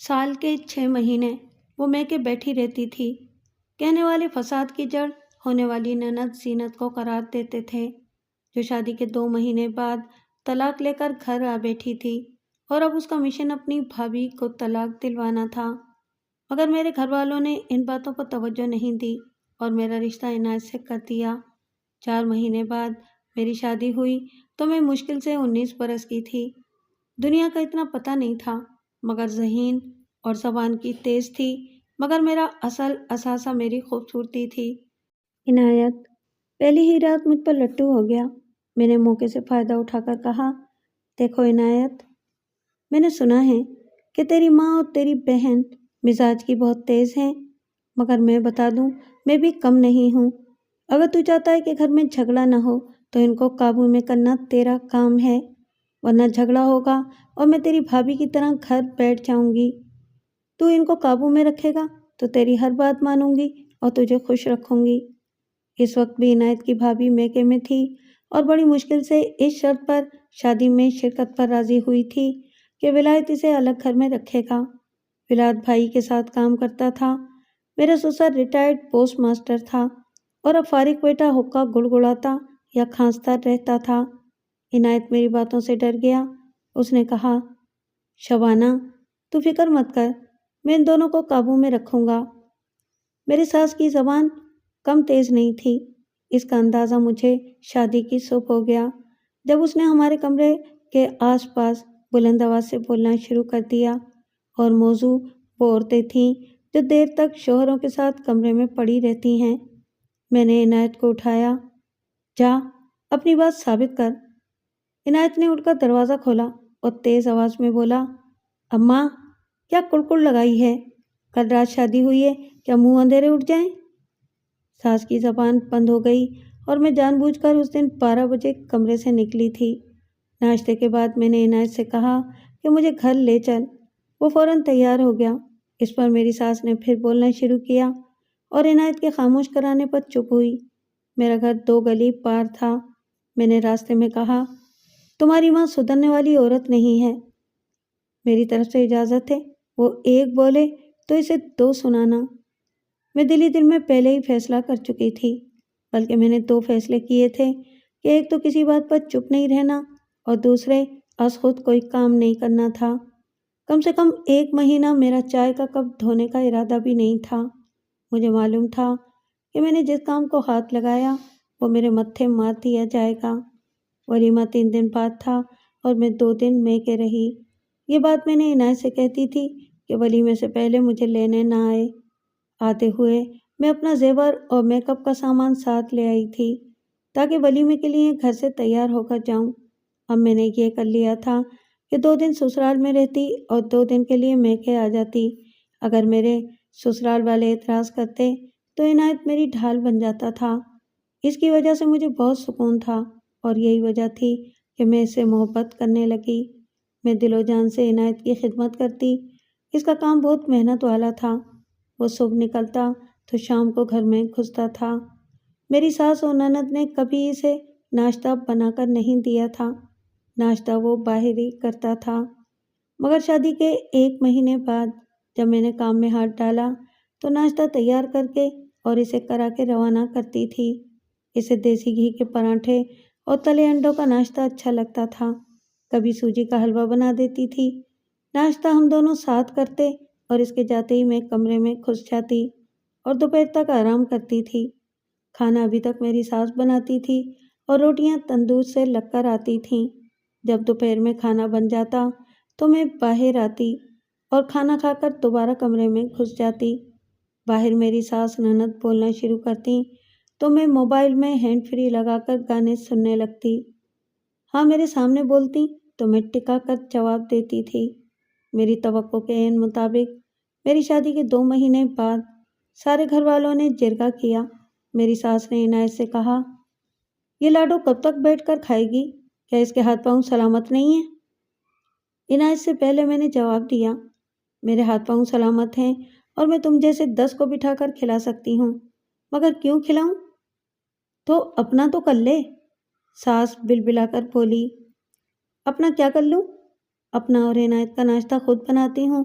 سال کے 6 مہینے وہ میں کے بیٹھی رہتی تھی۔ کہنے والے فساد کی جڑ ہونے والی نند زینت کو قرار دیتے تھے، جو شادی کے 2 مہینے بعد طلاق لے کر گھر آ بیٹھی تھی، اور اب اس کا مشن اپنی بھابھی کو طلاق دلوانا تھا۔ مگر میرے گھر والوں نے ان باتوں کو توجہ نہیں دی اور میرا رشتہ عنایت سے کر دیا۔ 4 مہینے بعد میری شادی ہوئی تو میں مشکل سے 19 برس کی تھی۔ دنیا کا اتنا پتہ نہیں تھا، مگر ذہین اور زبان کی تیز تھی، مگر میرا اصل اثاثہ میری خوبصورتی تھی۔ عنایت پہلی ہی رات مجھ پر لٹو ہو گیا۔ میں نے موقع سے فائدہ اٹھا کر کہا، دیکھو عنایت، میں نے سنا ہے کہ تیری ماں اور تیری بہن مزاج کی بہت تیز ہیں، مگر میں بتا دوں میں بھی کم نہیں ہوں۔ اگر تو چاہتا ہے کہ گھر میں جھگڑا نہ ہو تو ان کو قابو میں کرنا تیرا کام ہے، ورنہ جھگڑا ہوگا اور میں تیری بھابھی کی طرح گھر بیٹھ جاؤں گی۔ تو ان کو قابو میں رکھے گا تو تیری ہر بات مانوں گی اور تجھے خوش رکھوں گی۔ اس وقت بھی عنایت کی بھابھی میکے میں تھی اور بڑی مشکل سے اس شرط پر شادی میں شرکت پر راضی ہوئی تھی کہ ولایت اسے الگ گھر میں رکھے گا۔ ولایت بھائی کے ساتھ کام کرتا تھا۔ میرا سسر ریٹائرڈ پوسٹ ماسٹر تھا اور اب فارغ بیٹا حقہ گڑگڑاتا یا کھانستا رہتا تھا۔ عنایت میری باتوں سے ڈر گیا۔ اس نے کہا، شبانہ تو فکر مت کر، میں ان دونوں کو قابو میں رکھوں گا۔ میری ساس کی زبان کم تیز نہیں تھی۔ اس کا اندازہ مجھے شادی کی صبح ہو گیا جب اس نے ہمارے کمرے کے آس پاس بلند آواز سے بولنا شروع کر دیا، اور موضوع وہ عورتیں تھیں جو دیر تک شوہروں کے ساتھ کمرے میں پڑی رہتی ہیں۔ میں نے عنایت کو اٹھایا، جا اپنی بات ثابت کر۔ عنایت نے اٹھ کر دروازہ کھولا اور تیز آواز میں بولا، اماں کیا کڑکڑ لگائی ہے؟ کل رات شادی ہوئی ہے، کیا منہ اندھیرے اٹھ جائیں؟ ساس کی زبان بند ہو گئی اور میں جان بوجھ کر اس دن 12 بجے کمرے سے نکلی تھی۔ ناشتے کے بعد میں نے عنایت سے کہا کہ مجھے گھر لے چل۔ وہ فوراً تیار ہو گیا۔ اس پر میری ساس نے پھر بولنا شروع کیا اور عنایت کے خاموش کرانے پر چپ ہوئی۔ میرا گھر 2 گلی پار تھا۔ میں نے راستے میں کہا، تمہاری ماں سدھرنے والی عورت نہیں ہے۔ میری طرف سے اجازت ہے وہ ایک بولے تو اسے 2 سنانا۔ میں دل ہی دل میں پہلے ہی فیصلہ کر چکی تھی، بلکہ میں نے 2 فیصلے کیے تھے کہ ایک تو کسی بات پر چپ نہیں رہنا اور دوسرے از خود کوئی کام نہیں کرنا تھا۔ کم سے کم 1 مہینہ میرا چائے کا کپ دھونے کا ارادہ بھی نہیں تھا۔ مجھے معلوم تھا کہ میں نے جس کام کو ہاتھ لگایا وہ میرے متھے مار دیا جائے گا۔ ولیمہ 3 دن بعد تھا اور میں 2 دن میکے رہی۔ یہ بات میں نے عنایت سے کہتی تھی کہ ولیمے سے پہلے مجھے لینے نہ آئے۔ آتے ہوئے میں اپنا زیور اور میک اپ کا سامان ساتھ لے آئی تھی تاکہ ولیمے کے لیے گھر سے تیار ہو کر جاؤں۔ اب میں نے یہ کر لیا تھا کہ 2 دن سسرال میں رہتی اور 2 دن کے لیے میکے آ جاتی۔ اگر میرے سسرال والے اعتراض کرتے تو عنایت میری ڈھال بن جاتا تھا۔ اس کی وجہ سے مجھے بہت سکون تھا اور یہی وجہ تھی کہ میں اس سے محبت کرنے لگی۔ میں دل و جان سے عنایت کی خدمت کرتی۔ اس کا کام بہت محنت والا تھا۔ وہ صبح نکلتا تو شام کو گھر میں گھستا تھا۔ میری ساس اور نند نے کبھی اسے ناشتہ بنا کر نہیں دیا تھا۔ ناشتہ وہ باہر ہی کرتا تھا۔ مگر شادی کے 1 مہینے بعد جب میں نے کام میں ہاتھ ڈالا تو ناشتہ تیار کر کے اور اسے کرا کے روانہ کرتی تھی۔ اسے دیسی گھی کے پراٹھے اور تلے انڈوں کا ناشتہ اچھا لگتا تھا۔ کبھی سوجی کا حلوہ بنا دیتی تھی۔ ناشتہ ہم دونوں ساتھ کرتے اور اس کے جاتے ہی میں کمرے میں گھس جاتی اور دوپہر تک آرام کرتی تھی۔ کھانا ابھی تک میری ساس بناتی تھی اور روٹیاں تندور سے لگ کر آتی تھیں۔ جب دوپہر میں کھانا بن جاتا تو میں باہر آتی اور کھانا کھا کر دوبارہ کمرے میں گھس جاتی۔ باہر میری ساس نند بولنا شروع کرتی تو میں موبائل میں ہینڈ فری لگا کر گانے سننے لگتی۔ ہاں میرے سامنے بولتی تو میں ٹکا کر جواب دیتی تھی۔ میری توقع کے عین مطابق میری شادی کے 2 مہینے بعد سارے گھر والوں نے جرگہ کیا۔ میری ساس نے عنایت سے کہا، یہ لاڈو کب تک بیٹھ کر کھائے گی؟ کیا اس کے ہاتھ پاؤں سلامت نہیں ہیں؟ عنایت سے پہلے میں نے جواب دیا، میرے ہاتھ پاؤں سلامت ہیں اور میں تم جیسے 10 کو بٹھا کر کھلا سکتی ہوں، مگر کیوں کھلاؤں؟ تو اپنا تو کر لے۔ ساس بلبلا کر بولی، اپنا کیا کر لوں؟ اپنا اور عنایت کا ناشتہ خود بناتی ہوں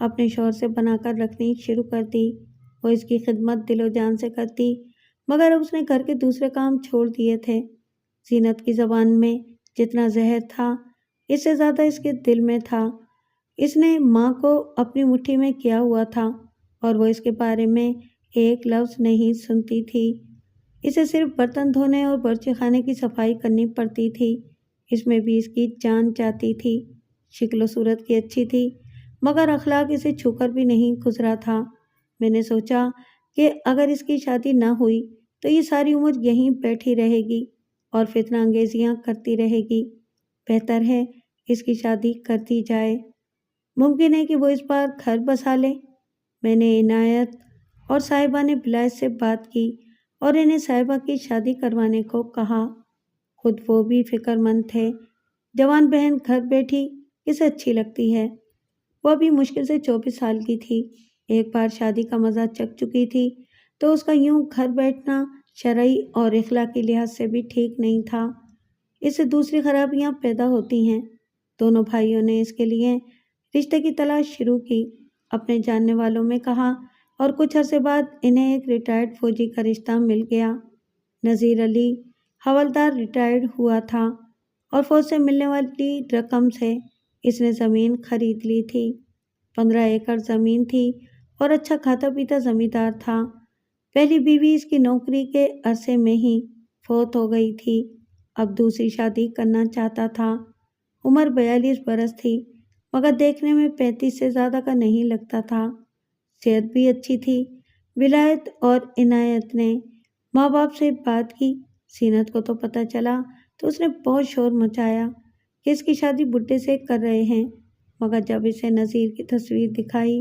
اپنے شوہر سے بنا کر رکھنی شروع کر دی۔ وہ اس کی خدمت دل و جان سے کرتی، مگر اب اس نے گھر کے دوسرے کام چھوڑ دیے تھے۔ زینت کی زبان میں جتنا زہر تھا، اس سے زیادہ اس کے دل میں تھا۔ اس نے ماں کو اپنی مٹھی میں کیا ہوا تھا اور وہ اس کے بارے میں ایک لفظ نہیں سنتی تھی۔ اسے صرف برتن دھونے اور باورچی خانے کی صفائی کرنی پڑتی تھی۔ اس میں بھی اس کی جان جاتی تھی۔ شکل و صورت کی اچھی تھی، مگر اخلاق اسے چھو کر بھی نہیں گزرا تھا۔ میں نے سوچا کہ اگر اس کی شادی نہ ہوئی تو یہ ساری عمر یہیں بیٹھی رہے گی اور فتنہ انگیزیاں کرتی رہے گی۔ بہتر ہے اس کی شادی کر دی جائے۔ ممکن ہے کہ وہ اس بار گھر بسا لے۔ میں نے عنایت اور صاحبہ نے ولایت سے بات کی اور انہیں صاحبہ کی شادی کروانے کو کہا۔ خود وہ بھی فکر مند تھے۔ جوان بہن گھر بیٹھی کسے اچھی لگتی ہے؟ وہ ابھی مشکل سے 24 سال کی تھی۔ ایک بار شادی کا مزہ چکھ چکی تھی تو اس کا یوں گھر بیٹھنا شرعی اور اخلاقی لحاظ سے بھی ٹھیک نہیں تھا۔ اس سے دوسری خرابیاں پیدا ہوتی ہیں۔ دونوں بھائیوں نے اس کے لیے رشتے کی تلاش شروع کی، اپنے جاننے والوں میں کہا اور کچھ عرصے بعد انہیں ایک ریٹائرڈ فوجی کا رشتہ مل گیا۔ نذیر علی حوالدار ریٹائرڈ ہوا تھا اور فوج سے ملنے والی رقم سے اس نے زمین خرید لی تھی۔ 15 ایکڑ زمین تھی اور اچھا کھاتا پیتا زمیندار تھا۔ پہلی بیوی اس کی نوکری کے عرصے میں ہی فوت ہو گئی تھی۔ اب دوسری شادی کرنا چاہتا تھا۔ عمر 42 برس تھی، مگر دیکھنے میں 35 سے زیادہ کا نہیں لگتا تھا۔ صحت بھی اچھی تھی۔ ولایت اور عنایت نے ماں باپ سے بات کی۔ زینت کو تو پتہ چلا تو اس نے بہت شور مچایا کہ اس کی شادی بڈھے سے کر رہے ہیں، مگر جب اسے نذیر کی تصویر دکھائی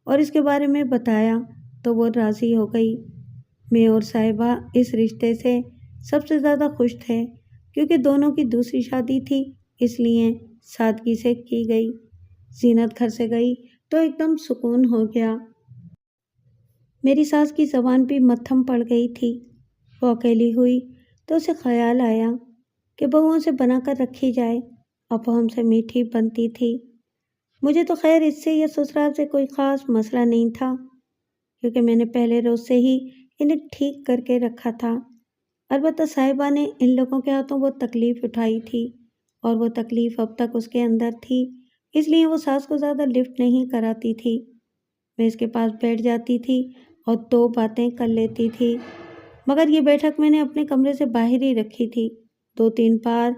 اور اس کے بارے میں بتایا تو وہ راضی ہو گئی۔ میں اور صاحبہ اس رشتے سے سب سے زیادہ خوش تھے، کیونکہ دونوں کی دوسری شادی تھی، اس لیے سادگی سے کی گئی۔ زینت گھر سے گئی تو ایک دم سکون ہو گیا۔ میری ساس کی زبان بھی متھم پڑ گئی تھی۔ وہ اکیلی ہوئی تو اسے خیال آیا کہ بہوؤں سے بنا کر رکھی جائے، اب وہ ہم سے میٹھی بنتی تھی۔ مجھے تو خیر اس سے یا سسرال سے کوئی خاص مسئلہ نہیں تھا، کیونکہ میں نے پہلے روز سے ہی انہیں ٹھیک کر کے رکھا تھا۔ البتہ صاحبہ نے ان لوگوں کے ہاتھوں وہ تکلیف اٹھائی تھی اور وہ تکلیف اب تک اس کے اندر تھی، اس لیے وہ ساس کو زیادہ لفٹ نہیں کراتی تھی۔ میں اس کے پاس بیٹھ جاتی تھی اور 2 باتیں کر لیتی تھی، مگر یہ بیٹھک میں نے اپنے کمرے سے باہر ہی رکھی تھی۔ 2-3 بار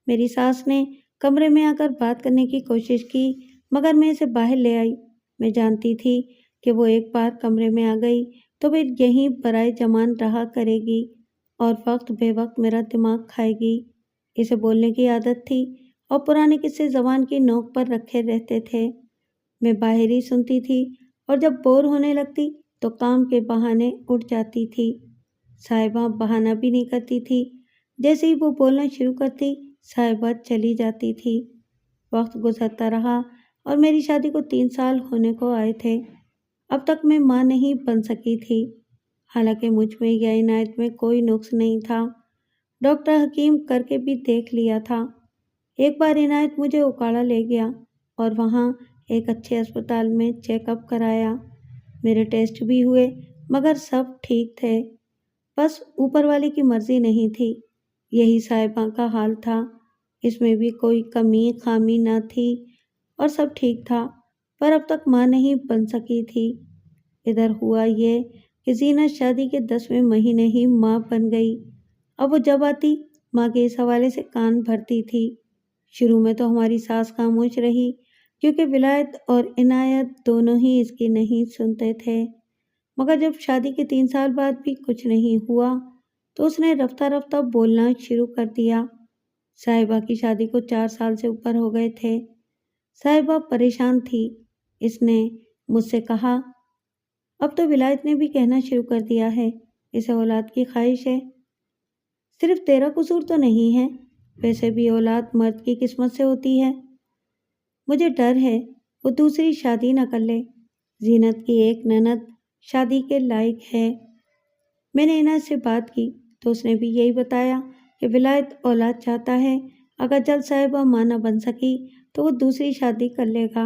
میری ساس نے کمرے میں آ کر بات کرنے کی کوشش کی، مگر میں اسے باہر لے آئی۔ میں جانتی تھی کہ وہ ایک بار کمرے میں آ گئی تو پھر یہیں برائے جمان رہا کرے گی اور وقت بے وقت میرا دماغ کھائے گی۔ اسے بولنے کی عادت تھی اور پرانے قصے زبان کی نوک پر رکھے رہتے تھے۔ میں باہر ہی سنتی تھی اور جب بور ہونے لگتی تو کام کے بہانے اٹھ جاتی تھی۔ صاحبہ بہانہ بھی نہیں کرتی تھی، جیسے ہی وہ بولنا شروع کرتی صاحبہ چلی جاتی تھی۔ وقت گزرتا رہا اور میری شادی کو 3 سال ہونے کو آئے تھے۔ اب تک میں ماں نہیں بن سکی تھی، حالانکہ مجھ میں یا عنایت میں کوئی نقص نہیں تھا۔ ڈاکٹر حکیم کر کے بھی دیکھ لیا تھا۔ ایک بار عنایت مجھے اکاڑا لے گیا اور وہاں ایک اچھے اسپتال میں چیک اپ کرایا۔ میرے ٹیسٹ بھی ہوئے، مگر سب ٹھیک تھے۔ بس اوپر والے کی مرضی نہیں تھی۔ یہی صاحبہ کا حال تھا، اس میں بھی کوئی کمی خامی نہ تھی اور سب ٹھیک تھا، پر اب تک ماں نہیں بن سکی تھی۔ ادھر ہوا یہ کہ زینت شادی کے 10ویں مہینے ہی ماں بن گئی۔ اب وہ جب آتی ماں کے اس حوالے سے کان بھرتی تھی۔ شروع میں تو ہماری ساس خاموش رہی، کیونکہ ولایت اور عنایت دونوں ہی اس کی نہیں سنتے تھے، مگر جب شادی کے 3 سال بعد بھی کچھ نہیں ہوا تو اس نے رفتہ رفتہ بولنا شروع کر دیا۔ صاحبہ کی شادی کو 4 سال سے اوپر ہو گئے تھے۔ صاحبہ پریشان تھی۔ اس نے مجھ سے کہا، اب تو ولایت نے بھی کہنا شروع کر دیا ہے، اسے اولاد کی خواہش ہے۔ صرف تیرا قصور تو نہیں ہے، ویسے بھی اولاد مرد کی قسمت سے ہوتی ہے۔ مجھے ڈر ہے وہ دوسری شادی نہ کر لے۔ زینت کی ایک نند شادی کے لائق ہے۔ میں نے عنایت سے بات کی تو اس نے بھی یہی بتایا کہ ولایت اولاد چاہتا ہے، اگر جلد صاحبہ ماں نہ بن سکی تو وہ دوسری شادی کر لے گا۔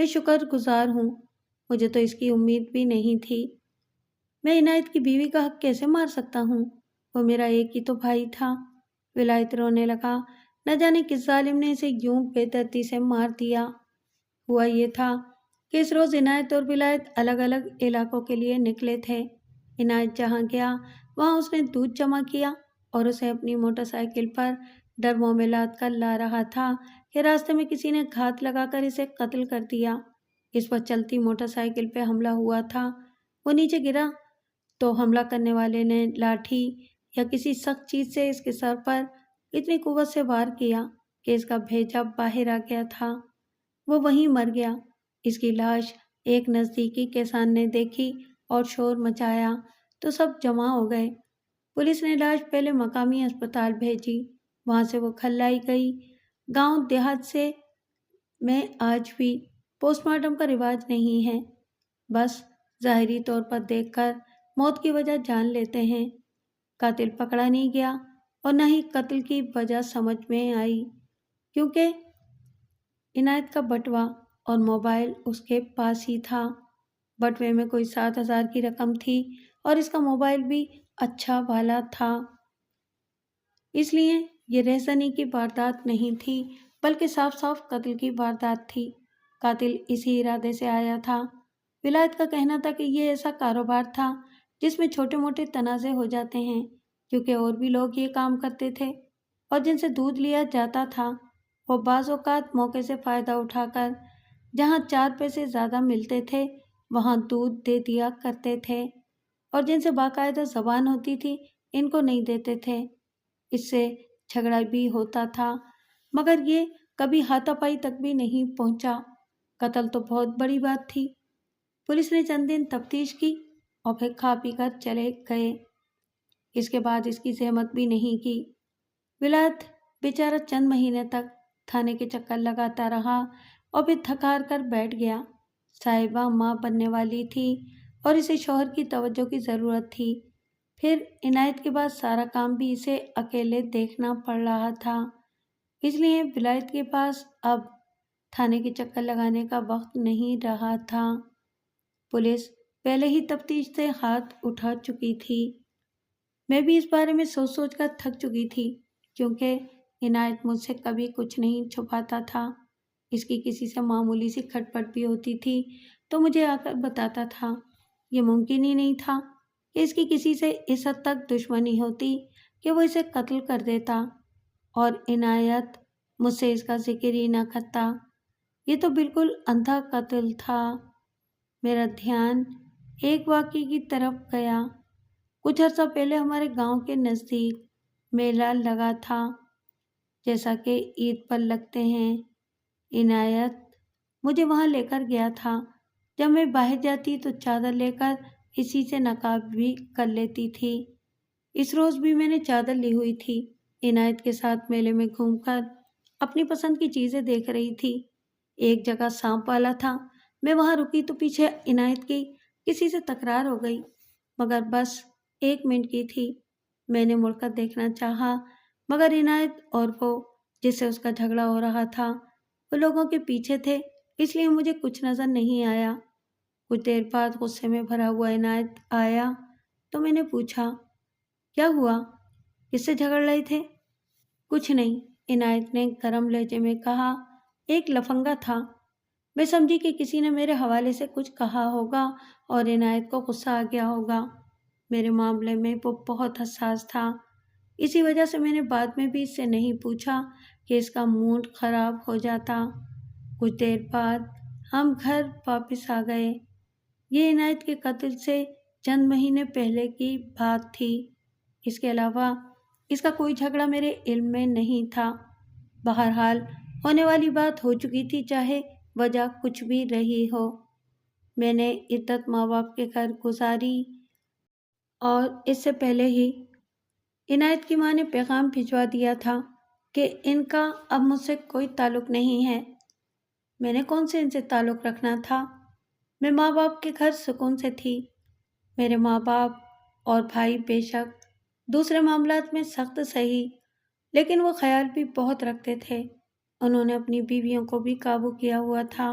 میں شکر گزار ہوں، مجھے تو اس کی امید بھی نہیں تھی۔ میں عنایت کی بیوی کا حق کیسے مار سکتا ہوں؟ وہ میرا ایک ہی تو بھائی تھا۔ ولایت رونے لگا۔ نہ جانے کس ظالم نے اسے یوں بے دردی سے مار دیا۔ ہوا یہ تھا کہ اس روز عنایت اور ولایت الگ الگ علاقوں کے لیے نکلے تھے۔ عنایت جہاں گیا وہاں اس نے دودھ جمع کیا اور اسے اپنی موٹر سائیکل پر ڈرموں میں لاد کر لا رہا تھا کہ راستے میں کسی نے گھات لگا کر اسے قتل کر دیا۔ اس پر چلتی موٹر سائیکل پہ حملہ ہوا تھا۔ وہ نیچے گرا تو حملہ کرنے والے نے لاٹھی یا کسی سخت چیز سے اس کے سر پر اتنی قوت سے وار کیا کہ اس کا بھیجا باہر آ گیا تھا۔ وہ وہیں مر گیا۔ اس کی لاش ایک نزدیکی کسان نے دیکھی اور شور مچایا تو سب جمع ہو گئے۔ پولیس نے لاش پہلے مقامی اسپتال بھیجی، وہاں سے وہ کھلائی گئی۔ گاؤں دیہات سے میں آج بھی پوسٹ مارٹم کا رواج نہیں ہے، بس ظاہری طور پر دیکھ کر موت کی وجہ جان لیتے ہیں۔ قاتل پکڑا نہیں گیا اور نہ ہی قتل کی وجہ سمجھ میں آئی، کیونکہ عنایت کا بٹوا اور موبائل اس کے پاس ہی تھا۔ بٹوے میں کوئی 7,000 کی رقم تھی اور اس کا موبائل بھی اچھا والا تھا۔ اس لیے یہ رہزنی کی واردات نہیں تھی بلکہ صاف صاف قتل کی واردات تھی۔ قاتل اسی ارادے سے آیا تھا۔ ولایت کا کہنا تھا کہ یہ ایسا کاروبار تھا جس میں چھوٹے موٹے تنازع ہو جاتے ہیں، کیونکہ اور بھی لوگ یہ کام کرتے تھے اور جن سے دودھ لیا جاتا تھا وہ بعض اوقات موقع سے فائدہ اٹھا کر جہاں 4 پیسے زیادہ ملتے تھے وہاں دودھ دے دیا کرتے تھے، اور جن سے باقاعدہ زبان ہوتی تھی ان کو نہیں دیتے تھے۔ اس سے جھگڑا بھی ہوتا تھا، مگر یہ کبھی ہاتھا پائی تک بھی نہیں پہنچا۔ قتل تو بہت بڑی بات تھی۔ پولیس نے چند دن تفتیش کی اور پھر کھا پی کر چلے گئے۔ اس کے بعد اس کی زحمت بھی نہیں کی۔ ولایت بیچارہ چند مہینے تک تھانے کے چکر لگاتا رہا اور پھر تھک ہار کر بیٹھ گیا۔ صاحبہ ماں بننے والی تھی اور اسے شوہر کی توجہ کی ضرورت تھی۔ پھر عنایت کے بعد سارا کام بھی اسے اکیلے دیکھنا پڑ رہا تھا، اس لیے ولایت کے پاس اب تھانے کے چکر لگانے کا وقت نہیں رہا تھا۔ پولیس پہلے ہی تفتیش سے ہاتھ اٹھا چکی تھی۔ میں بھی اس بارے میں سوچ سوچ کر تھک چکی تھی، کیونکہ عنایت مجھ سے کبھی کچھ نہیں چھپاتا تھا۔ اس کی کسی سے معمولی سی کھٹ پٹ بھی ہوتی تھی تو مجھے آ کر بتاتا تھا۔ یہ ممکن ہی نہیں تھا کہ اس کی کسی سے اس حد تک دشمنی ہوتی کہ وہ اسے قتل کر دیتا اور عنایت مجھ سے اس کا ذکر ہی نہ کرتا۔ یہ تو بالکل اندھا قتل تھا۔ میرا دھیان ایک واقعے کی طرف گیا۔ کچھ عرصہ پہلے ہمارے گاؤں کے نزدیک میلہ لگا تھا، جیسا کہ عید پر لگتے ہیں۔ عنایت مجھے وہاں لے کر گیا تھا۔ جب میں باہر جاتی تو چادر لے کر اسی سے نقاب بھی کر لیتی تھی۔ اس روز بھی میں نے چادر لی ہوئی تھی۔ عنایت کے ساتھ میلے میں گھوم کر اپنی پسند کی چیزیں دیکھ رہی تھی۔ ایک جگہ سانپ والا تھا۔ میں وہاں رکی تو پیچھے عنایت کی کسی سے تکرار ہو گئی، مگر بس 1 منٹ کی تھی۔ میں نے مڑ کر دیکھنا چاہا، مگر عنایت اور وہ جس سے اس کا جھگڑا ہو رہا تھا وہ لوگوں کے پیچھے تھے، اس لیے مجھے کچھ نظر نہیں آیا۔ کچھ دیر بعد غصے میں بھرا ہوا عنایت آیا تو میں نے پوچھا، کیا ہوا؟ کس سے جھگڑ رہے تھے؟ کچھ نہیں، عنایت نے گرم لہجے میں کہا، ایک لفنگا تھا۔ میں سمجھی کہ کسی نے میرے حوالے سے کچھ کہا ہوگا اور عنایت کو غصہ آ گیا ہوگا۔ میرے معاملے میں وہ بہت حساس تھا، اسی وجہ سے میں نے بعد میں بھی اس سے نہیں پوچھا کہ اس کا موڈ خراب ہو جاتا۔ کچھ دیر بعد ہم گھر واپس آ گئے۔ یہ عنایت کے قتل سے چند مہینے پہلے کی بات تھی۔ اس کے علاوہ اس کا کوئی جھگڑا میرے علم میں نہیں تھا۔ بہرحال ہونے والی بات ہو چکی تھی، چاہے وجہ کچھ بھی رہی ہو۔ میں نے عدت ماں باپ کے گھر گزاری اور اس سے پہلے ہی عنایت کی ماں نے پیغام بھجوا دیا تھا کہ ان کا اب مجھ سے کوئی تعلق نہیں ہے۔ میں نے کون سے ان سے تعلق رکھنا تھا؟ میں ماں باپ کے گھر سکون سے تھی۔ میرے ماں باپ اور بھائی بے شک دوسرے معاملات میں سخت سہی، لیکن وہ خیال بھی بہت رکھتے تھے۔ انہوں نے اپنی بیویوں کو بھی قابو کیا ہوا تھا۔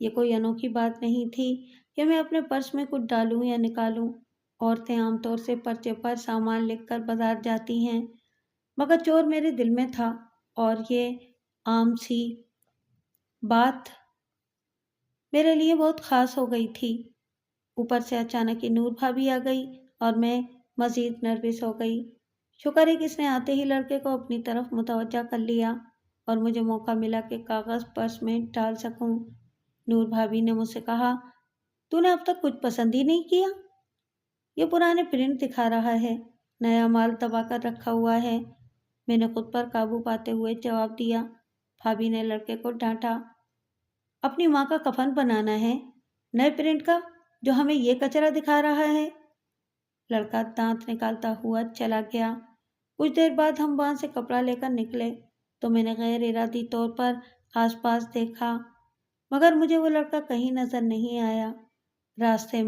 یہ کوئی انوکھی بات نہیں تھی کہ میں اپنے پرس میں کچھ ڈالوں یا نکالوں۔ عورتیں عام طور سے پرچے پر سامان لکھ کر بازار جاتی ہیں، مگر چور میرے دل میں تھا، اور یہ عام سی بات میرے لیے بہت خاص ہو گئی تھی۔ اوپر سے اچانک ہی نور بھابھی آ گئی اور میں مزید نروس ہو گئی۔ شکر ہے کہ اس نے آتے ہی لڑکے کو اپنی طرف متوجہ کر لیا اور مجھے موقع ملا کہ کاغذ پرس میں ڈال سکوں۔ نور بھابھی نے مجھ سے کہا، تو نے اب تک کچھ پسند ہی نہیں کیا؟ یہ پرانے پرنٹ دکھا رہا ہے، نیا مال دبا کر رکھا ہوا ہے۔ میں نے خود پر قابو پاتے ہوئے جواب دیا۔ بھابھی نے لڑکے کو ڈانٹا، اپنی ماں کا کفن بنانا ہے، نئے پرنٹ کا، جو ہمیں یہ کچرا دکھا رہا ہے؟ لڑکا دانت نکالتا ہوا چلا گیا۔ کچھ دیر بعد ہم وہاں سے کپڑا لے کر نکلے تو میں نے غیر ارادی طور پر آس پاس دیکھا، مگر مجھے وہ لڑکا کہیں نظر نہیں آیا۔ راستے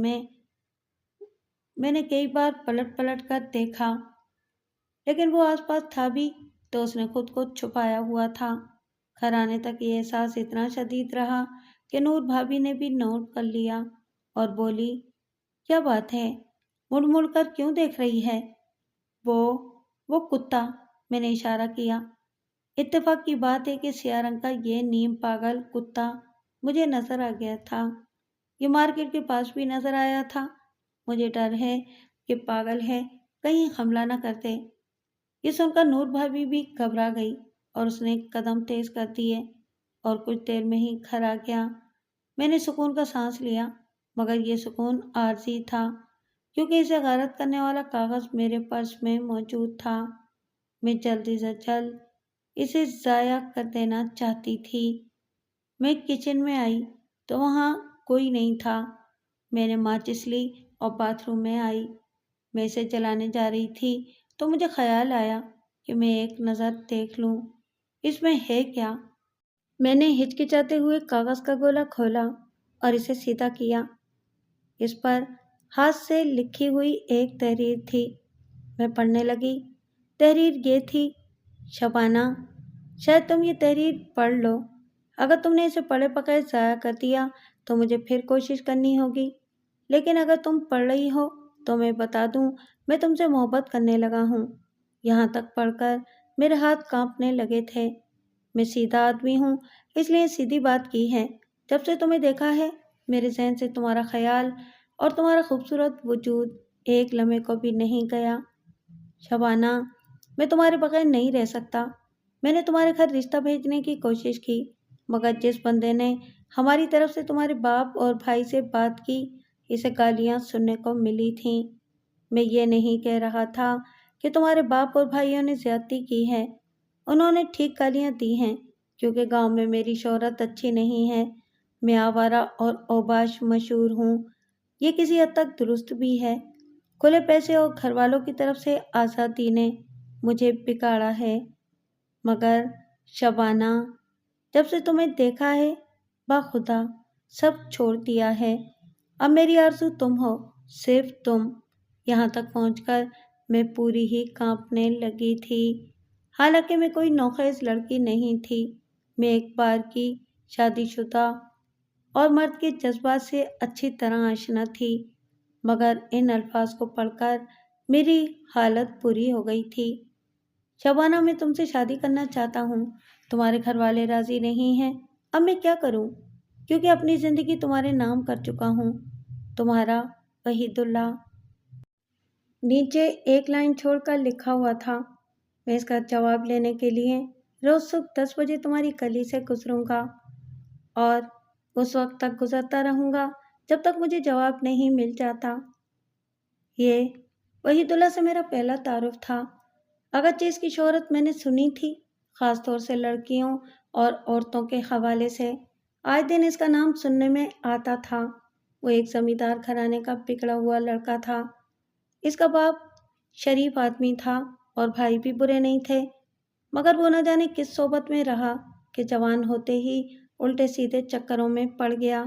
میں نے کئی بار پلٹ پلٹ کر دیکھا، لیکن وہ آس پاس تھا بھی تو اس نے خود کو چھپایا ہوا تھا۔ گھر آنے تک یہ احساس اتنا شدید رہا کہ نور بھابھی نے بھی نوٹ کر لیا اور بولی، کیا بات ہے، مڑ مڑ کر کیوں دیکھ رہی ہے؟ وہ کتا، میں نے اشارہ کیا۔ اتفاق کی بات ہے کہ سیاہ رنگ کا یہ نیم پاگل کتا مجھے نظر آ گیا تھا۔ یہ مارکیٹ کے پاس بھی نظر آیا تھا۔ مجھے ڈر ہے کہ پاگل ہے، کہیں حملہ نہ کرتے۔ یہ سن کر نور بھابھی بھی گھبرا گئی اور اس نے قدم تیز کر دیے اور کچھ دیر میں ہی گھر آ گیا۔ میں نے سکون کا سانس لیا، مگر یہ سکون عارضی تھا، کیونکہ اسے غارت کرنے والا کاغذ میرے پرس میں موجود تھا۔ میں جلدی سے جلد اسے ضائع کر دینا چاہتی تھی۔ میں کچن میں آئی تو وہاں کوئی نہیں تھا۔ میں نے ماچس لی اور باتھ روم میں آئی۔ میں اسے جلانے جا رہی تھی تو مجھے خیال آیا کہ میں ایک نظر دیکھ لوں، اس میں ہے کیا۔ میں نے ہچکچاتے ہوئے کاغذ کا گولا کھولا اور اسے سیدھا کیا۔ اس پر ہاتھ سے لکھی ہوئی ایک تحریر تھی۔ میں پڑھنے لگی۔ تحریر یہ تھی، شبانہ، شاید تم یہ تحریر پڑھ لو۔ اگر تم نے اسے پڑھے بغیر ضائع کر دیا تو مجھے پھر کوشش کرنی ہوگی، لیکن اگر تم پڑھ رہی ہو تو میں بتا دوں، میں تم سے محبت کرنے لگا ہوں۔ یہاں تک پڑھ کر میرے ہاتھ کانپنے لگے تھے۔ میں سیدھا آدمی ہوں، اس لیے سیدھی بات کی ہے۔ جب سے تمہیں دیکھا ہے، میرے ذہن سے تمہارا خیال اور تمہارا خوبصورت وجود ایک لمحے کو بھی نہیں گیا۔ شبانہ، میں تمہارے بغیر نہیں رہ سکتا۔ میں نے تمہارے گھر رشتہ بھیجنے کی کوشش کی، مگر جس بندے نے ہماری طرف سے تمہارے باپ اور بھائی سے بات کی، اسے گالیاں سننے کو ملی تھیں۔ میں یہ نہیں کہہ رہا تھا کہ تمہارے باپ اور بھائیوں نے زیادتی کی ہے، انہوں نے ٹھیک گالیاں دی ہیں، کیونکہ گاؤں میں میری شہرت اچھی نہیں ہے، میں آوارہ اور اوباش مشہور ہوں۔ یہ کسی حد تک درست بھی ہے۔ کھلے پیسے اور گھر والوں کی طرف سے آزادی نے مجھے بگاڑا ہے، مگر شبانہ، جب سے تمہیں دیکھا ہے، باخدا سب چھوڑ دیا ہے۔ اب میری آرزو تم ہو، صرف تم۔ یہاں تک پہنچ کر میں پوری ہی کانپنے لگی تھی۔ حالانکہ میں کوئی نوخیز لڑکی نہیں تھی، میں ایک بار کی شادی شدہ اور مرد کے جذبات سے اچھی طرح آشنا تھی، مگر ان الفاظ کو پڑھ کر میری حالت بری ہو گئی تھی۔ شبانہ، میں تم سے شادی کرنا چاہتا ہوں، تمہارے گھر والے راضی نہیں ہیں۔ اب میں کیا کروں، کیونکہ اپنی زندگی تمہارے نام کر چکا ہوں۔ تمہارا وحید اللہ۔ نیچے ایک لائن چھوڑ کر لکھا ہوا تھا، میں اس کا جواب لینے کے لیے روز صبح 10 بجے تمہاری گلی سے گزروں گا اور اس وقت تک گزرتا رہوں گا جب تک مجھے جواب نہیں مل جاتا۔ یہ وحید اللہ سے میرا پہلا تعارف تھا، اگرچہ اس کی شہرت میں نے سنی تھی، خاص طور سے لڑکیوں اور عورتوں کے حوالے سے۔ آج دن اس کا نام سننے میں آتا تھا۔ وہ ایک زمیندار گھرانے کا بگڑا ہوا لڑکا تھا۔ اس کا باپ شریف آدمی تھا اور بھائی بھی برے نہیں تھے، مگر وہ نہ جانے کس صحبت میں رہا کہ جوان ہوتے ہی الٹے سیدھے چکروں میں پڑ گیا۔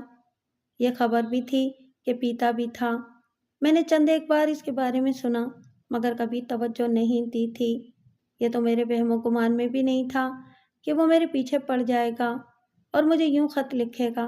یہ خبر بھی تھی کہ پیتا بھی تھا۔ میں نے چند ایک بار اس کے بارے میں سنا، مگر کبھی توجہ نہیں دی تھی۔ یہ تو میرے وہم و گمان میں بھی نہیں تھا کہ وہ میرے پیچھے پڑ جائے گا اور مجھے یوں خط لکھے گا،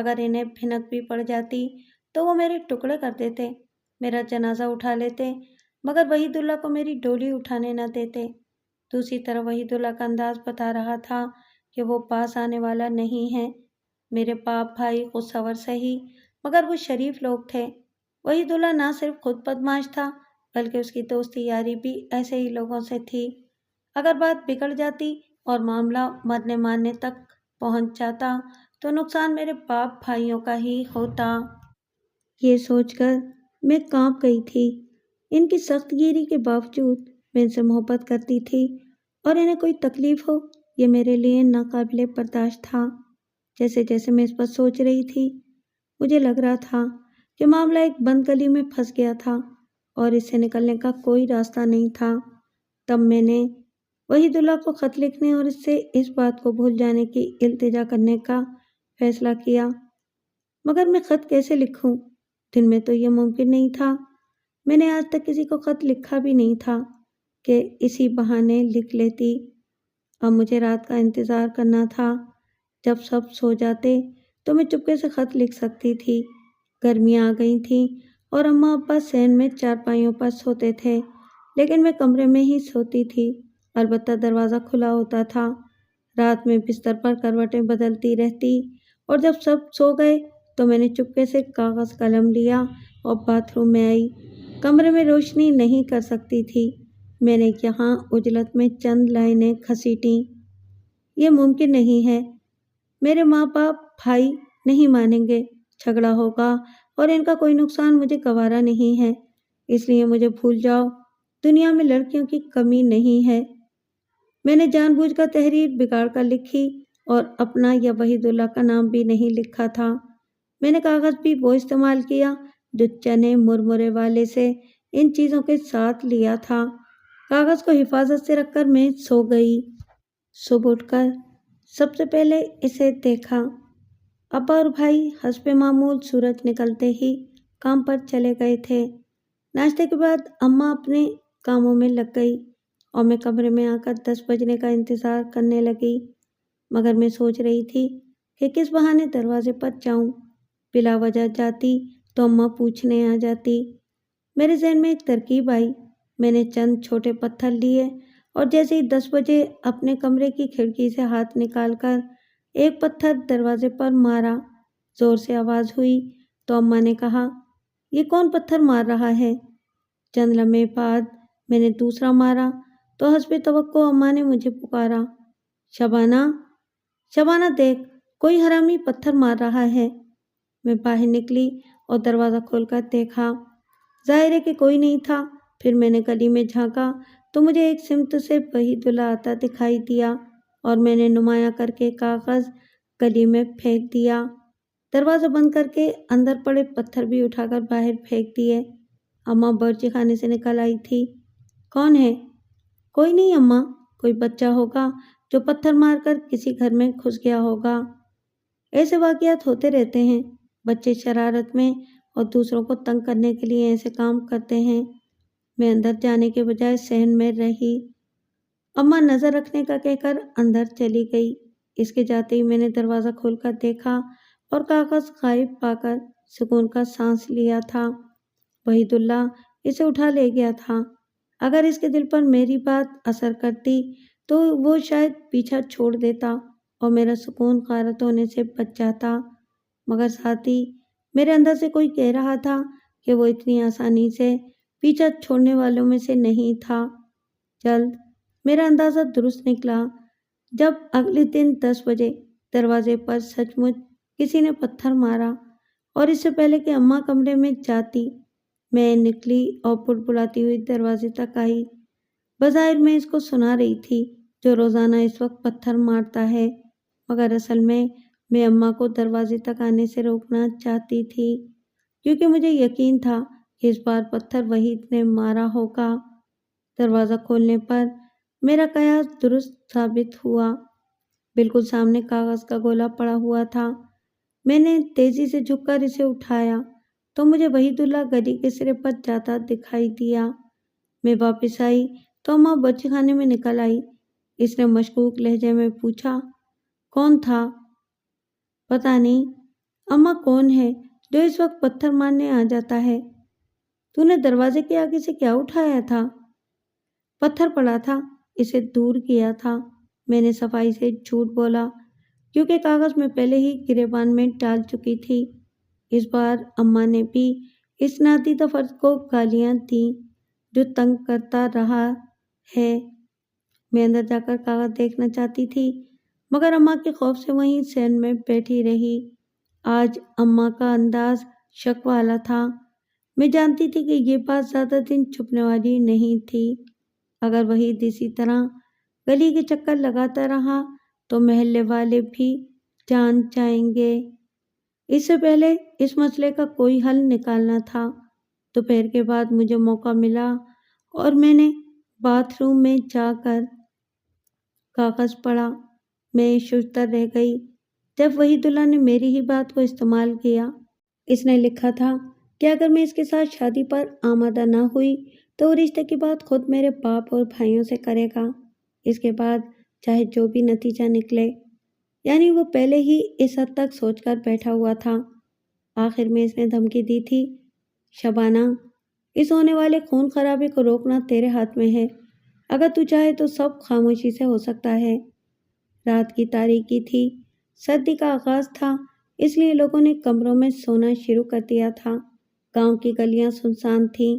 اگر انہیں بھنک بھی پڑ جاتی تو وہ میرے ٹکڑے کر دیتے، میرا جنازہ اٹھا لیتے، مگر وحید اللہ کو میری ڈولی اٹھانے نہ دیتے۔ دوسری طرف وحید اللہ کا انداز بتا رہا تھا کہ وہ پاس آنے والا نہیں ہے۔ میرے باپ بھائی خود سور سہی، مگر وہ شریف لوگ تھے۔ وحید اللہ نہ صرف خود بدماش تھا بلکہ اس کی دوستی یاری بھی ایسے ہی لوگوں سے تھی۔ اگر بات بگڑ جاتی اور معاملہ مرنے مارنے تک پہنچ جاتا تو نقصان میرے باپ بھائیوں کا ہی ہوتا۔ یہ سوچ کر میں کانپ گئی تھی۔ ان کی سخت گیری کے باوجود میں ان سے محبت کرتی تھی، اور انہیں کوئی تکلیف ہو یہ میرے لیے ناقابل برداشت تھا۔ جیسے جیسے میں اس پر سوچ رہی تھی مجھے لگ رہا تھا کہ معاملہ ایک بند گلی میں پھنس گیا تھا اور اس سے نکلنے کا کوئی راستہ نہیں تھا۔ تب میں نے وحید اللہ کو خط لکھنے اور اس سے اس بات کو بھول جانے کی التجا کرنے کا فیصلہ کیا، مگر میں خط کیسے لکھوں؟ دن میں تو یہ ممکن نہیں تھا۔ میں نے آج تک کسی کو خط لکھا بھی نہیں تھا کہ اسی بہانے لکھ لیتی۔ اب مجھے رات کا انتظار کرنا تھا، جب سب سو جاتے تو میں چپکے سے خط لکھ سکتی تھی۔ گرمیاں آ گئی تھیں اور اماں ابا صحن میں چارپائیوں پر سوتے تھے، لیکن میں کمرے میں ہی سوتی تھی، البتہ دروازہ کھلا ہوتا تھا۔ رات میں بستر پر کروٹیں بدلتی رہتی، اور جب سب سو گئے تو میں نے چپکے سے کاغذ قلم لیا اور باتھ روم میں آئی۔ کمرے میں روشنی نہیں کر سکتی تھی۔ میں نے یہاں عجلت میں چند لائنیں گھسیٹیں۔ یہ ممکن نہیں ہے، میرے ماں باپ بھائی نہیں مانیں گے، جھگڑا ہوگا اور ان کا کوئی نقصان مجھے گوارا نہیں ہے، اس لیے مجھے بھول جاؤ، دنیا میں لڑکیوں کی کمی نہیں ہے۔ میں نے جان بوجھ کر تحریر بگاڑ کر لکھی اور اپنا یا وحید اللہ کا نام بھی نہیں لکھا تھا۔ میں نے کاغذ بھی وہ استعمال کیا جو چنے مرمرے والے سے ان چیزوں کے ساتھ لیا تھا۔ کاغذ کو حفاظت سے رکھ کر میں سو گئی۔ صبح اٹھ کر سب سے پہلے اسے دیکھا۔ ابا اور بھائی حسب معمول سورج نکلتے ہی کام پر چلے گئے تھے۔ ناشتے کے بعد اماں اپنے کاموں میں لگ گئی اور میں کمرے میں آ کر 10 بجنے کا انتظار کرنے لگی، مگر میں سوچ رہی تھی کہ کس بہانے دروازے پر جاؤں۔ بلا وجہ جاتی تو اماں پوچھنے آ جاتی۔ میرے ذہن میں ایک ترکیب آئی۔ میں نے چند چھوٹے پتھر لیے اور جیسے ہی 10 بجے اپنے کمرے کی کھڑکی سے ہاتھ نکال کر ایک پتھر دروازے پر مارا۔ زور سے آواز ہوئی تو اماں نے کہا، یہ کون پتھر مار رہا ہے؟ چند لمحے بعد میں نے دوسرا مارا تو حسب توقع اماں نے مجھے پکارا، شبانہ، شبانہ دیکھ، کوئی حرامی پتھر مار رہا ہے۔ میں باہر نکلی اور دروازہ کھول کر دیکھا، ظاہر ہے کہ کوئی نہیں تھا۔ پھر میں نے گلی میں جھانکا تو مجھے ایک سمت سے وحید اللہ آتا دکھائی دیا اور میں نے نمایاں کر کے کاغذ گلی میں پھینک دیا۔ دروازہ بند کر کے اندر پڑے پتھر بھی اٹھا کر باہر پھینک دیے۔ اماں باورچی خانے سے نکل آئی تھی۔ کون ہے؟ کوئی نہیں اماں، کوئی بچہ ہوگا جو پتھر مار کر کسی گھر میں گھس گیا ہوگا۔ ایسے واقعات ہوتے رہتے ہیں، بچے شرارت میں اور دوسروں کو تنگ کرنے کے لیے ایسے کام کرتے ہیں۔ میں اندر جانے کے بجائے صحن میں رہی۔ اماں نظر رکھنے کا کہہ کر اندر چلی گئی۔ اس کے جاتے ہی میں نے دروازہ کھول کر دیکھا اور کاغذ غائب پا کر سکون کا سانس لیا تھا۔ وحید اللہ اسے اٹھا لے گیا تھا۔ اگر اس کے دل پر میری بات اثر کرتی تو وہ شاید پیچھا چھوڑ دیتا اور میرا سکون غارت ہونے سے بچ جاتا، مگر ساتھ ہی میرے اندر سے کوئی کہہ رہا تھا کہ وہ اتنی آسانی سے پیچھا چھوڑنے والوں میں سے نہیں تھا۔ جلد میرا اندازہ درست نکلا جب اگلے دن 10 بجے دروازے پر سچ مچ کسی نے پتھر مارا، اور اس سے پہلے کہ اماں کمرے میں جاتی میں نکلی اور بڑبڑاتی ہوئی دروازے تک آئی۔ بظاہر میں اس کو سنا رہی تھی جو روزانہ اس وقت پتھر مارتا ہے، مگر اصل میں اماں کو دروازے تک آنے سے روکنا چاہتی تھی، کیونکہ مجھے یقین تھا کہ اس بار پتھر وحید نے مارا ہوگا۔ دروازہ کھولنے پر میرا قیاس درست ثابت ہوا۔ بالکل سامنے کاغذ کا گولا پڑا ہوا تھا۔ میں نے تیزی سے جھک کر اسے اٹھایا تو مجھے وحید اللہ گلی کے سرے پر جاتا دکھائی دیا۔ میں واپس آئی تو اماں بچی خانے میں نکل آئی۔ اس نے مشکوک لہجے میں پوچھا، کون تھا؟ پتہ نہیں، اماں کون ہے جو اس وقت پتھر مارنے آ جاتا ہے؟ تو نے دروازے کے آگے سے کیا اٹھایا تھا؟ پتھر پڑا تھا، اسے دور کیا تھا۔ میں نے صفائی سے جھوٹ بولا کیونکہ کاغذ میں پہلے ہی گریبان میں ڈال چکی تھی۔ اس بار اماں نے بھی اس نادیدہ فرد کو گالیاں دیں جو تنگ کرتا رہا ہے۔ میں اندر جا کر کاغذ دیکھنا چاہتی تھی مگر اماں کے خوف سے وہیں سین میں بیٹھی رہی۔ آج اماں کا انداز شک والا تھا۔ میں جانتی تھی کہ یہ بات زیادہ دن چھپنے والی نہیں تھی۔ اگر وحید اسی طرح گلی کے چکر لگاتا رہا تو محلے والے بھی جان جائیں گے۔ اس سے پہلے اس مسئلے کا کوئی حل نکالنا تھا۔ دوپہر کے بعد مجھے موقع ملا اور میں نے باتھ روم میں جا کر کاغذ پڑھا۔ میں ششدر رہ گئی جب وحید اللہ نے میری ہی بات کو استعمال کیا۔ اس نے لکھا تھا کہ اگر میں اس کے ساتھ شادی پر آمادہ نہ ہوئی تو وہ رشتے کی بات خود میرے باپ اور بھائیوں سے کرے گا۔ اس کے بعد چاہے جو بھی نتیجہ نکلے، یعنی وہ پہلے ہی اس حد تک سوچ کر بیٹھا ہوا تھا۔ آخر میں اس نے دھمکی دی تھی، شبانہ، اس ہونے والے خون خرابے کو روکنا تیرے ہاتھ میں ہے۔ اگر تو چاہے تو سب خاموشی سے ہو سکتا ہے۔ رات کی تاریکی تھی، سردی کا آغاز تھا، اس لیے لوگوں نے کمروں میں سونا شروع کر دیا تھا۔ گاؤں کی گلیاں سنسان تھیں،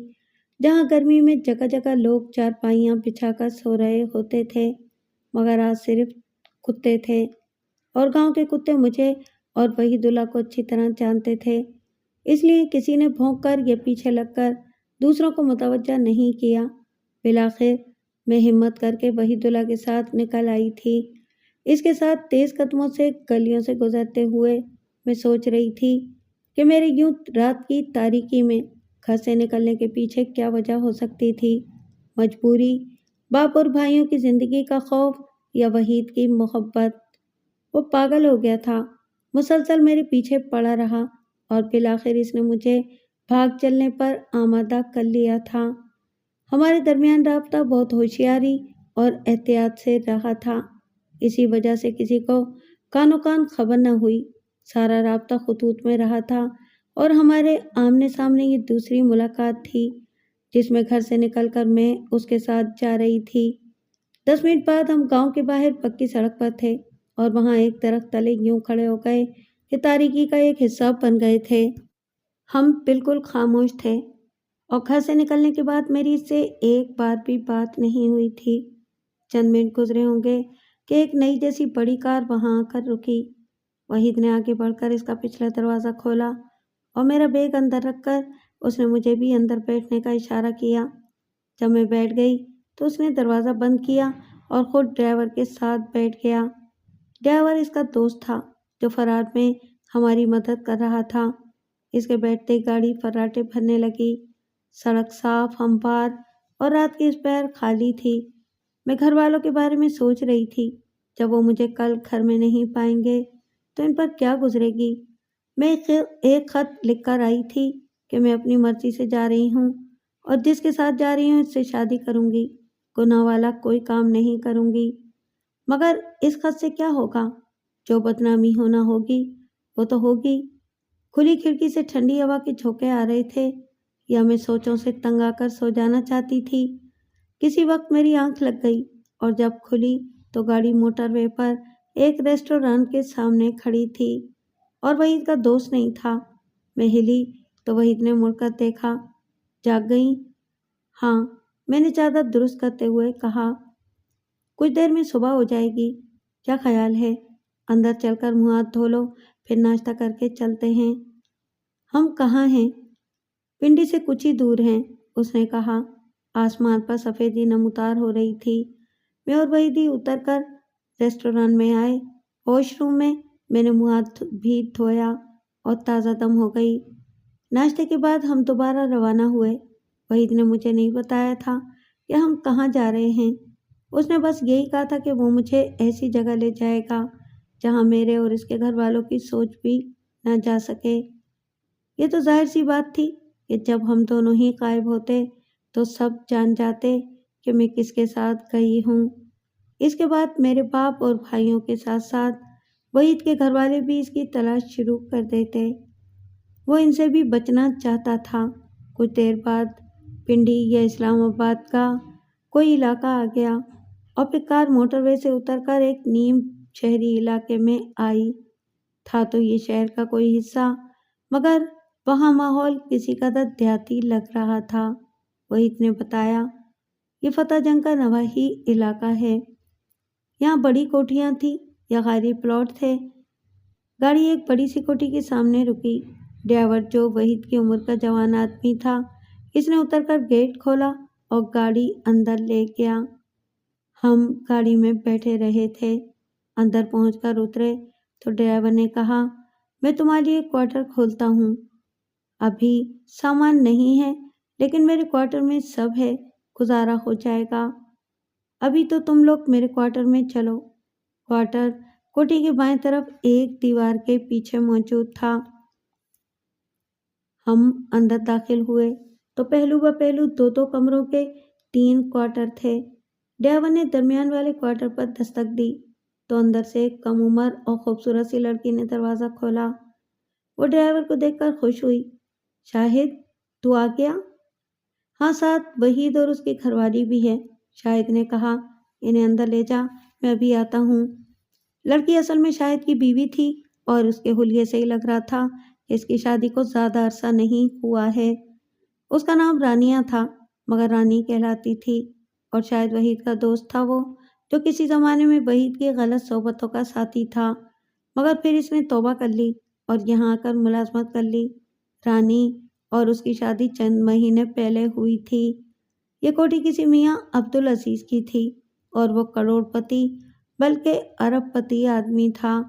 جہاں گرمی میں جگہ جگہ لوگ چارپائیاں بچھا کر سو رہے ہوتے تھے، مگر آج صرف کتے تھے، اور گاؤں کے کتے مجھے اور وحید اللہ کو اچھی طرح جانتے تھے، اس لیے کسی نے بھونک کر یا پیچھے لگ کر دوسروں کو متوجہ نہیں کیا۔ بالآخر میں ہمت کر کے وحید اللہ کے ساتھ نکل آئی تھی۔ اس کے ساتھ تیز قدموں سے گلیوں سے گزرتے ہوئے میں سوچ رہی تھی کہ میرے یوں رات کی تاریکی میں گھر سے نکلنے کے پیچھے کیا وجہ ہو سکتی تھی؟ مجبوری، باپ اور بھائیوں کی زندگی کا خوف یا وحید کی محبت؟ وہ پاگل ہو گیا تھا، مسلسل میرے پیچھے پڑا رہا اور بالآخر اس نے مجھے بھاگ چلنے پر آمادہ کر لیا تھا۔ ہمارے درمیان رابطہ بہت ہوشیاری اور احتیاط سے رہا تھا، اسی وجہ سے کسی کو کانوں کان خبر نہ ہوئی۔ سارا رابطہ خطوط میں رہا تھا اور ہمارے آمنے سامنے یہ دوسری ملاقات تھی جس میں گھر سے نکل کر میں اس کے ساتھ جا رہی تھی۔ 10 منٹ بعد ہم گاؤں کے باہر پکی سڑک پر تھے اور وہاں ایک درخت تلے یوں کھڑے ہو گئے کہ تاریکی کا ایک حصہ بن گئے تھے۔ ہم بالکل خاموش تھے اور گھر سے نکلنے کے بعد میری اس سے ایک بار بھی بات نہیں ہوئی تھی۔ چند منٹ گزرے ہوں گے کہ ایک نئی جیسی بڑی کار وہاں آ کر رکی۔ وحید نے آگے بڑھ کر اس کا پچھلا دروازہ کھولا اور میرا بیگ اندر رکھ کر اس نے مجھے بھی اندر بیٹھنے کا اشارہ کیا۔ جب میں بیٹھ گئی تو اس نے دروازہ بند کیا اور خود ڈرائیور کے ساتھ بیٹھ گیا۔ ڈرائیور اس کا دوست تھا جو فرار میں ہماری مدد کر رہا تھا۔ اس کے بیٹھتے ہی گاڑی فراٹے بھرنے لگی۔ سڑک صاف، ہموار اور رات کی دوپہر خالی تھی۔ میں گھر والوں کے بارے میں سوچ رہی تھی، جب وہ مجھے کل گھر میں نہیں پائیں گے تو ان پر کیا گزرے گی۔ میں ایک خط لکھ کر آئی تھی کہ میں اپنی مرضی سے جا رہی ہوں اور جس کے ساتھ جا رہی ہوں اس سے شادی کروں گی، گناہ والا کوئی کام نہیں کروں گی۔ مگر اس خط سے کیا ہوگا؟ جو بدنامی ہونا ہوگی وہ تو ہوگی۔ کھلی کھڑکی سے ٹھنڈی ہوا کے جھونکے آ رہے تھے یا میں سوچوں سے تنگ آ کر سو جانا چاہتی تھی۔ کسی وقت میری آنکھ لگ گئی اور جب کھلی تو گاڑی موٹر وے پر ایک ریسٹورانٹ کے سامنے کھڑی تھی اور وحید کا دوست نہیں تھا۔ میں ہلی تو وحید نے مڑ کر دیکھا۔ جاگ گئی؟ ہاں، میں نے چادر درست کرتے ہوئے کہا۔ کچھ دیر میں صبح ہو جائے گی، کیا خیال ہے؟ اندر چل کر منہ ہاتھ دھو لو، پھر ناشتہ کر کے چلتے ہیں۔ ہم کہاں ہیں؟ پنڈی سے کچھ ہی دور ہیں، اس نے کہا۔ آسمان پر سفیدی نمودار ہو رہی تھی۔ میں اور وحید اتر کر ریسٹورانٹ میں آئے۔ واش روم میں میں نے منہ ہاتھ بھی دھویا اور تازہ دم ہو گئی۔ ناشتے کے بعد ہم دوبارہ روانہ ہوئے۔ وحید نے مجھے نہیں بتایا تھا کہ ہم کہاں جا رہے ہیں، اس نے بس یہی کہا تھا کہ وہ مجھے ایسی جگہ لے جائے گا جہاں میرے اور اس کے گھر والوں کی سوچ بھی نہ جا سکے۔ یہ تو ظاہر سی بات تھی کہ جب ہم دونوں ہی غائب ہوتے تو سب جان جاتے کہ میں کس کے ساتھ گئی ہوں۔ اس کے بعد میرے باپ اور بھائیوں کے ساتھ ساتھ وحید کے گھر والے بھی اس کی تلاش شروع کر دیتے۔ وہ ان سے بھی بچنا چاہتا تھا۔ کچھ دیر بعد پنڈی یا اسلام آباد کا کوئی علاقہ آ گیا اور پھر کار موٹر وے سے اتر کر ایک نیم شہری علاقے میں آئی۔ تھا تو یہ شہر کا کوئی حصہ، مگر وہاں ماحول کسی قدر دیہاتی لگ رہا تھا۔ وحید نے بتایا، یہ فتح جنگ کا نواحی علاقہ ہے۔ یہاں بڑی کوٹھیاں تھیں یا غاری پلاٹ تھے۔ گاڑی ایک بڑی سی کوٹھی کے سامنے رکی۔ ڈرائیور جو وحید کی عمر کا جوان آدمی تھا، اس نے اتر کر گیٹ کھولا اور گاڑی اندر لے گیا۔ ہم گاڑی میں بیٹھے رہے تھے۔ اندر پہنچ کر اترے تو ڈرائیور نے کہا، میں تمہارے لیے کوارٹر کھولتا ہوں۔ ابھی سامان نہیں ہے، لیکن میرے کوارٹر میں سب ہے، گزارا ہو جائے گا۔ ابھی تو تم لوگ میرے کوارٹر میں چلو۔ کوارٹر کوٹھی کے بائیں طرف ایک دیوار کے پیچھے موجود تھا۔ ہم اندر داخل ہوئے تو پہلو بہ پہلو دو کمروں کے 3 کوارٹر تھے۔ ڈرائیور نے درمیان والے کوارٹر پر دستک دی تو اندر سے ایک کم عمر اور خوبصورت سی لڑکی نے دروازہ کھولا۔ وہ ڈرائیور کو دیکھ کر خوش ہوئی۔ شاہد، تو آ گیا؟ ہاں، ساتھ وحید اور اس کی گھر والی بھی ہے۔ شاہد نے کہا، انہیں اندر لے جا، میں ابھی آتا ہوں۔ لڑکی اصل میں شاہد کی بیوی تھی اور اس کے حلیے سے ہی لگ رہا تھا کہ اس کی شادی کو زیادہ عرصہ نہیں ہوا ہے۔ اس کا نام رانیہ تھا، مگر رانی کہلاتی تھی، اور شاید وحید کا دوست تھا وہ، جو کسی زمانے میں وحید کی غلط صحبتوں کا ساتھی تھا، مگر پھر اس نے توبہ کر لی اور یہاں آ کر ملازمت کر لی۔ رانی اور اس کی شادی چند مہینے پہلے ہوئی تھی۔ یہ کوٹھی کسی میاں عبدالعزیز کی تھی اور وہ کروڑ پتی بلکہ ارب پتی آدمی تھا۔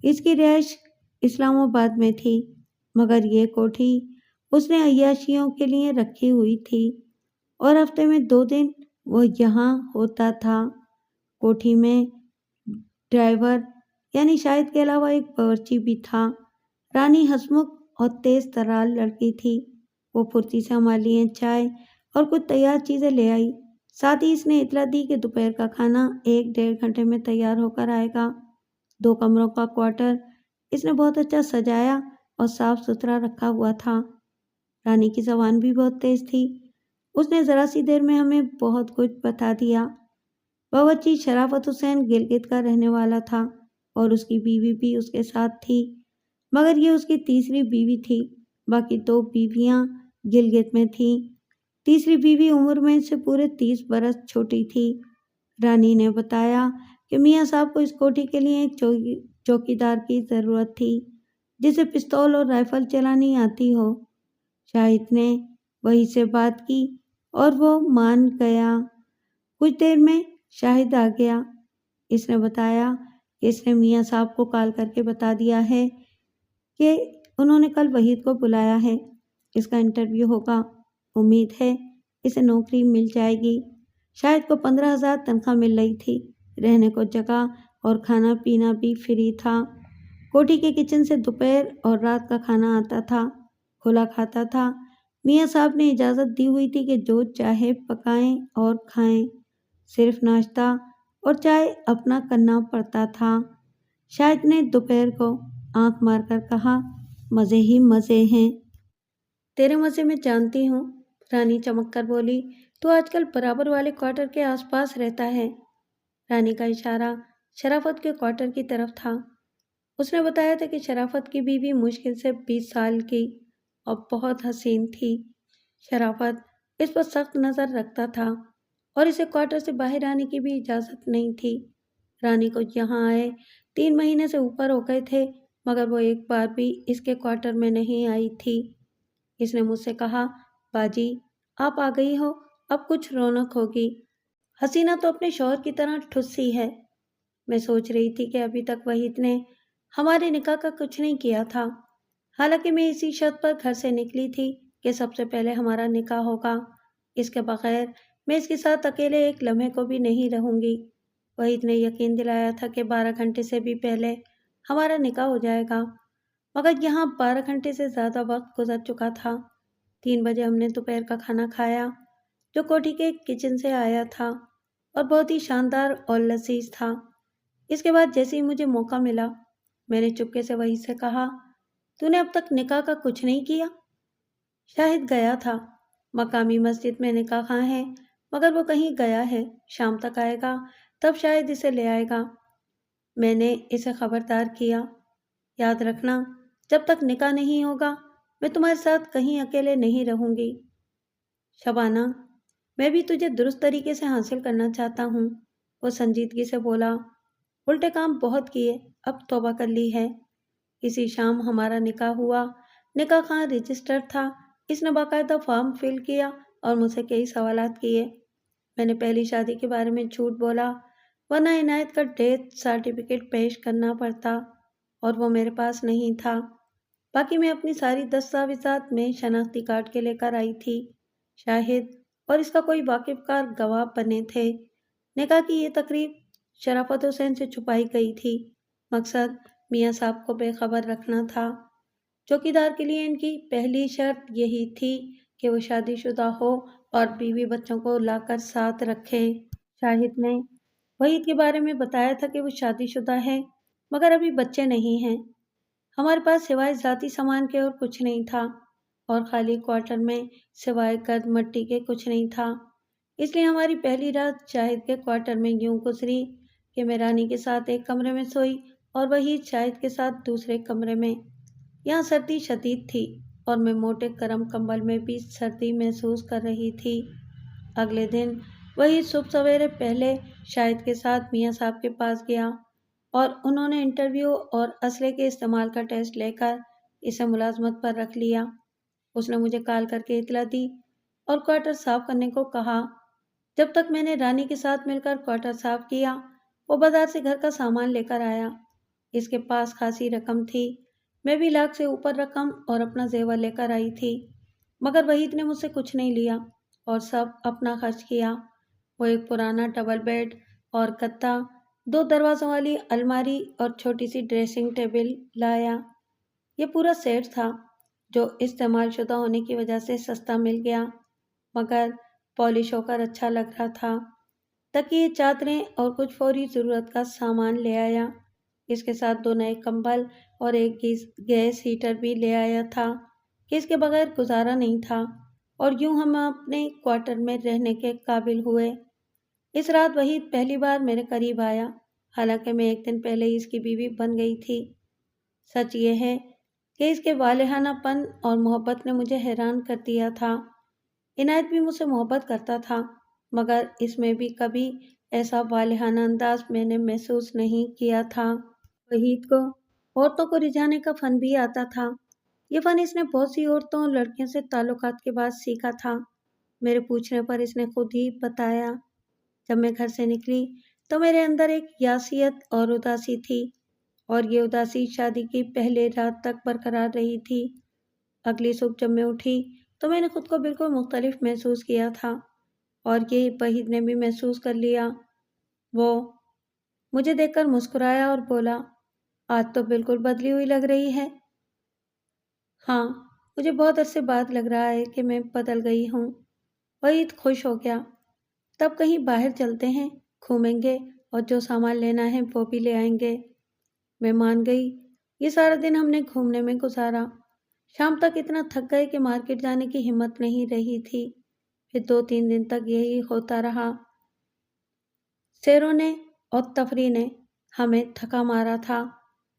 اس کی رہائش اسلام آباد میں تھی، مگر یہ کوٹھی اس نے عیاشیوں کے لیے رکھی ہوئی تھی اور ہفتے میں 2 دن وہ یہاں ہوتا تھا۔ کوٹھی میں ڈرائیور یعنی شاہد کے علاوہ ایک باورچی بھی تھا۔ رانی ہسمکھ اور تیز ترال لڑکی تھی۔ وہ پھرتی سے ہمارے لیے چائے اور کچھ تیار چیزیں لے آئی۔ ساتھ ہی اس نے اطلاع دی کہ دوپہر کا کھانا 1-1.5 گھنٹے میں تیار ہو کر آئے گا۔ 2 کمروں کا کوارٹر اس نے بہت اچھا سجایا اور صاف ستھرا رکھا ہوا تھا۔ رانی کی زبان بھی بہت تیز تھی۔ اس نے ذرا سی دیر میں ہمیں بہت کچھ بتا دیا۔ باورچی شرافت حسین گلگت کا رہنے والا تھا اور اس کی بیوی بھی اس کے ساتھ تھی، مگر یہ اس کی تیسری بیوی تھی۔ باقی 2 بیویاں گلگت میں تھیں۔ تیسری بیوی عمر میں سے پورے 30 برس چھوٹی تھی۔ رانی نے بتایا کہ میاں صاحب کو اس کوٹھی کے لیے ایک چوکیدار کی ضرورت تھی، جسے پستول اور رائفل چلانی آتی ہو۔ شاہد نے وہی سے بات کی اور وہ مان گیا۔ کچھ دیر میں شاہد آ گیا۔ اس نے بتایا کہ اس نے میاں صاحب کو کال کر کے بتا دیا ہے کہ انہوں نے کل وحید کو بلایا ہے۔ اس کا انٹرویو ہوگا۔ امید ہے اسے نوکری مل جائے گی۔ شاہد کو 15,000 تنخواہ مل رہی تھی۔ رہنے کو جگہ اور کھانا پینا بھی فری تھا۔ کوٹھی کے کچن سے دوپہر اور رات کا کھانا آتا تھا، کھلا کھاتا تھا۔ میاں صاحب نے اجازت دی ہوئی تھی کہ جو چاہے پکائیں اور کھائیں، صرف ناشتہ اور چائے اپنا کرنا پڑتا تھا۔ شاہد نے دوپہر کو آنکھ مار کر کہا، مزے ہی مزے ہیں۔ تیرے مزے میں جانتی ہوں، رانی چمک کر بولی، تو آج کل برابر والے کوارٹر کے آس پاس رہتا ہے۔ رانی کا اشارہ شرافت کے کوارٹر کی طرف تھا۔ اس نے بتایا تھا کہ شرافت کی بیوی مشکل سے 20 سال کی اور بہت حسین تھی۔ شرافت اس پر سخت نظر رکھتا تھا اور اسے کوارٹر سے باہر آنے کی بھی اجازت نہیں تھی۔ رانی کو یہاں آئے 3 مہینے سے اوپر ہو گئے تھے، مگر وہ ایک بار بھی اس کے کوارٹر میں نہیں آئی تھی۔ اس نے مجھ سے کہا، باجی آپ آ گئی ہو، اب کچھ رونق ہوگی۔ حسینہ تو اپنے شوہر کی طرح ٹھسی ہے۔ میں سوچ رہی تھی کہ ابھی تک وحید نے ہمارے نکاح کا کچھ نہیں کیا تھا، حالانکہ میں اسی شرط پر گھر سے نکلی تھی کہ سب سے پہلے ہمارا نکاح ہوگا۔ اس کے بغیر میں اس کے ساتھ اکیلے ایک لمحے کو بھی نہیں رہوں گی۔ وحید نے یقین دلایا تھا کہ 12 گھنٹے سے بھی پہلے ہمارا نکاح ہو جائے گا، مگر یہاں 12 گھنٹے سے زیادہ وقت گزر چکا تھا۔ 3 بجے ہم نے دوپہر کا کھانا کھایا، جو کوٹھی کے کچن سے آیا تھا اور بہت ہی شاندار اور لذیذ تھا۔ اس کے بعد جیسے ہی مجھے موقع ملا میں نے چپکے سے وحید سے کہا، تو نے اب تک نکاح کا کچھ نہیں کیا؟ شاہد گیا تھا، مقامی مسجد میں نکاح خواہ ہے، مگر وہ کہیں گیا ہے، شام تک آئے گا، تب شاید اسے لے آئے گا۔ میں نے اسے خبردار کیا، یاد رکھنا، جب تک نکاح نہیں ہوگا میں تمہارے ساتھ کہیں اکیلے نہیں رہوں گی۔ شبانہ، میں بھی تجھے درست طریقے سے حاصل کرنا چاہتا ہوں، وہ سنجیدگی سے بولا۔ الٹے کام بہت کیے، اب توبہ کر لی ہے۔ اسی شام ہمارا نکاح ہوا۔ نکاح خواہ رجسٹر تھا، اس نے باقاعدہ فارم فل کیا اور مجھ سے کئی سوالات کیے۔ میں نے پہلی شادی کے بارے میں جھوٹ بولا، ورنہ عنایت کا ڈیتھ سرٹیفکیٹ پیش کرنا پڑتا، اور وہ میرے پاس نہیں تھا۔ باقی میں اپنی ساری دستاویزات میں شناختی کارڈ کے لے کر آئی تھی۔ شاہد اور اس کا کوئی واقف کار گواہ بنے تھے۔ نکاح کی یہ تقریب شرافت حسین سے چھپائی گئی تھی، مقصد میاں صاحب کو بے خبر رکھنا تھا۔ چوکیدار کے لیے ان کی پہلی شرط یہی تھی کہ وہ شادی شدہ ہو اور بیوی بچوں کو لا کر ساتھ رکھے۔ شاہد نے وحید کے بارے میں بتایا تھا کہ وہ شادی شدہ ہے، مگر ابھی بچے نہیں ہیں۔ ہمارے پاس سوائے ذاتی سامان کے اور کچھ نہیں تھا، اور خالی کوارٹر میں سوائے گرد مٹی کے کچھ نہیں تھا۔ اس لیے ہماری پہلی رات شاہد کے کوارٹر میں یوں گزری کہ میں رانی کے ساتھ ایک کمرے میں سوئی اور وحید شاہد کے ساتھ دوسرے کمرے میں۔ یہاں سردی شدید تھی اور میں موٹے گرم کمبل میں بھی سردی محسوس کر رہی تھی۔ اگلے دن وحید صبح سویرے پہلے شاہد کے ساتھ میاں صاحب کے پاس گیا، اور انہوں نے انٹرویو اور اسلحے کے استعمال کا ٹیسٹ لے کر اسے ملازمت پر رکھ لیا۔ اس نے مجھے کال کر کے اطلاع دی اور کوارٹر صاف کرنے کو کہا۔ جب تک میں نے رانی کے ساتھ مل کر کوارٹر صاف کیا، وہ بازار سے گھر کا سامان لے کر آیا۔ اس کے پاس خاصی رقم تھی، میں بھی لاکھ سے اوپر رقم اور اپنا زیور لے کر آئی تھی، مگر وحید نے مجھ سے کچھ نہیں لیا اور سب اپنا خرچ کیا۔ وہ ایک پرانا ڈبل بیڈ اور گدا، 2 دروازوں والی الماری اور چھوٹی سی ڈریسنگ ٹیبل لایا۔ یہ پورا سیٹ تھا، جو استعمال شدہ ہونے کی وجہ سے سستا مل گیا، مگر پالش ہو کر اچھا لگ رہا تھا۔ تکیے، چادریں اور کچھ فوری ضرورت کا سامان لے آیا۔ اس کے ساتھ 2 نئے کمبل اور ایک گیس ہیٹر بھی لے آیا تھا کہ اس کے بغیر گزارا نہیں تھا، اور یوں ہم اپنے کوارٹر میں رہنے کے قابل ہوئے۔ اس رات وحید پہلی بار میرے قریب آیا، حالانکہ میں ایک دن پہلے ہی اس کی بیوی بن گئی تھی۔ سچ یہ ہے کہ اس کے والہانہ پن اور محبت نے مجھے حیران کر دیا تھا۔ عنایت بھی مجھ سے محبت کرتا تھا، مگر اس میں بھی کبھی ایسا والہانہ انداز میں نے محسوس نہیں کیا تھا۔ وحید کو عورتوں کو رجھانے کا فن بھی آتا تھا۔ یہ فن اس نے بہت سی عورتوں اور لڑکیوں سے تعلقات کے بعد سیکھا تھا۔ میرے پوچھنے پر اس نے خود ہی بتایا، جب میں گھر سے نکلی تو میرے اندر ایک یاسیت اور اداسی تھی، اور یہ اداسی شادی کی پہلے رات تک برقرار رہی تھی۔ اگلی صبح جب میں اٹھی تو میں نے خود کو بالکل مختلف محسوس کیا تھا، اور یہ وحید نے بھی محسوس کر لیا۔ وہ مجھے دیکھ کر مسکرایا اور بولا، آج تو بالکل بدلی ہوئی لگ رہی ہے۔ ہاں، مجھے بہت عرصے بعد لگ رہا ہے کہ میں بدل گئی ہوں۔ وحید خوش ہو گیا۔ تب کہیں باہر چلتے ہیں، گھومیں گے، اور جو سامان لینا ہے وہ بھی لے آئیں گے۔ میں مان گئی۔ یہ سارا دن ہم نے گھومنے میں گزارا۔ شام تک اتنا تھک گئے کہ مارکیٹ جانے کی ہمت نہیں رہی تھی۔ پھر 2-3 دن تک یہی ہوتا رہا۔ سیروں نے اور تفریح نے ہمیں تھکا مارا تھا،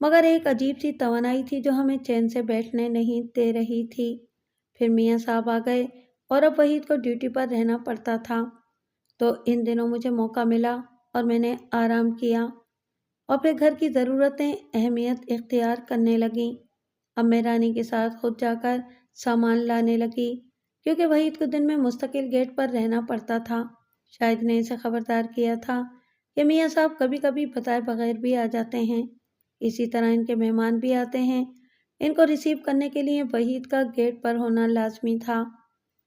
مگر ایک عجیب سی توانائی تھی جو ہمیں چین سے بیٹھنے نہیں دے رہی تھی۔ پھر میاں صاحب آ گئے اور اب وحید کو ڈیوٹی پر رہنا پڑتا تھا، تو ان دنوں مجھے موقع ملا اور میں نے آرام کیا، اور پھر گھر کی ضرورتیں اہمیت اختیار کرنے لگیں۔ اب میں رانی کے ساتھ خود جا کر سامان لانے لگی، کیونکہ وحید کو دن میں مستقل گیٹ پر رہنا پڑتا تھا۔ شاید نے اسے خبردار کیا تھا کہ میاں صاحب کبھی کبھی بتائے بغیر بھی آ جاتے ہیں، اسی طرح ان کے مہمان بھی آتے ہیں۔ ان کو ریسیو کرنے کے لیے وحید کا گیٹ پر ہونا لازمی تھا۔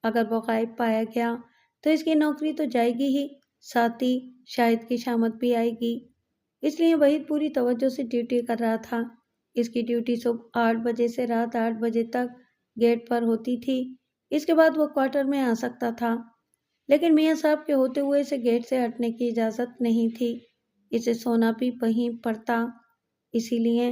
اگر وہ غائب پایا گیا تو اس کی نوکری تو جائے گی ہی، ساتھ ہی شاہد کی شامت بھی آئے گی۔ اس لیے وحید پوری توجہ سے ڈیوٹی کر رہا تھا۔ اس کی ڈیوٹی صبح 8 بجے سے رات 8 بجے تک گیٹ پر ہوتی تھی۔ اس کے بعد وہ کوارٹر میں آ سکتا تھا، لیکن میاں صاحب کے ہوتے ہوئے اسے گیٹ سے ہٹنے کی اجازت نہیں تھی۔ اسے سونا بھی وہیں پڑتا۔ اسی لیے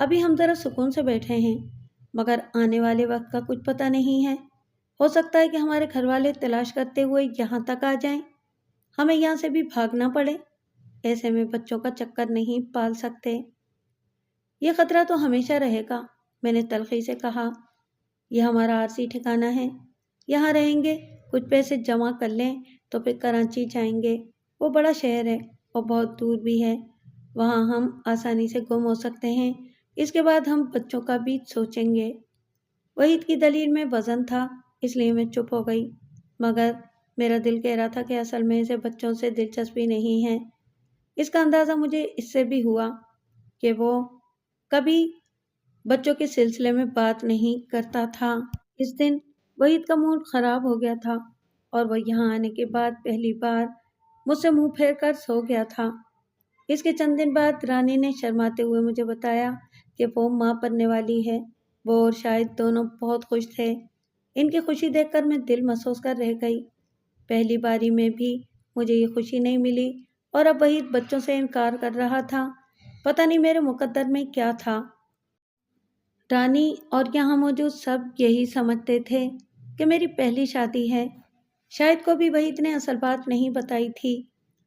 ابھی ہم ذرا سکون سے بیٹھے ہیں، مگر آنے والے وقت کا کچھ پتہ نہیں ہے۔ ہو سکتا ہے کہ ہمارے گھر والے تلاش کرتے ہوئے یہاں تک آ جائیں، ہمیں یہاں سے بھی بھاگنا پڑے۔ ایسے میں بچوں کا چکر نہیں پال سکتے۔ یہ خطرہ تو ہمیشہ رہے گا، میں نے تلخی سے کہا۔ یہ ہمارا عارضی ٹھکانہ ہے، یہاں رہیں گے، کچھ پیسے جمع کر لیں تو پھر کراچی جائیں گے۔ وہ بڑا شہر ہے اور بہت دور بھی ہے، وہاں ہم آسانی سے گم ہو سکتے ہیں۔ اس کے بعد ہم بچوں کا بھی سوچیں گے۔ وحید کی دلیل میں وزن تھا، اس لیے میں چپ ہو گئی، مگر میرا دل کہہ رہا تھا کہ اصل میں اسے بچوں سے دلچسپی نہیں ہے۔ اس کا اندازہ مجھے اس سے بھی ہوا کہ وہ کبھی بچوں کے سلسلے میں بات نہیں کرتا تھا۔ اس دن وحید کا موڈ خراب ہو گیا تھا اور وہ یہاں آنے کے بعد پہلی بار مجھ سے منہ پھیر کر سو گیا تھا۔ اس کے چند دن بعد رانی نے شرماتے ہوئے مجھے بتایا کہ وہ ماں بننے والی ہے۔ وہ اور شاہد دونوں بہت خوش تھے۔ ان کی خوشی دیکھ کر میں دل محسوس کر رہ گئی۔ پہلی باری میں بھی مجھے یہ خوشی نہیں ملی اور اب وحید بچوں سے انکار کر رہا تھا۔ پتہ نہیں میرے مقدر میں کیا تھا۔ رانی اور یہاں موجود سب یہی سمجھتے تھے کہ میری پہلی شادی ہے۔ شاہد کو بھی وحید نے اصل بات نہیں بتائی تھی،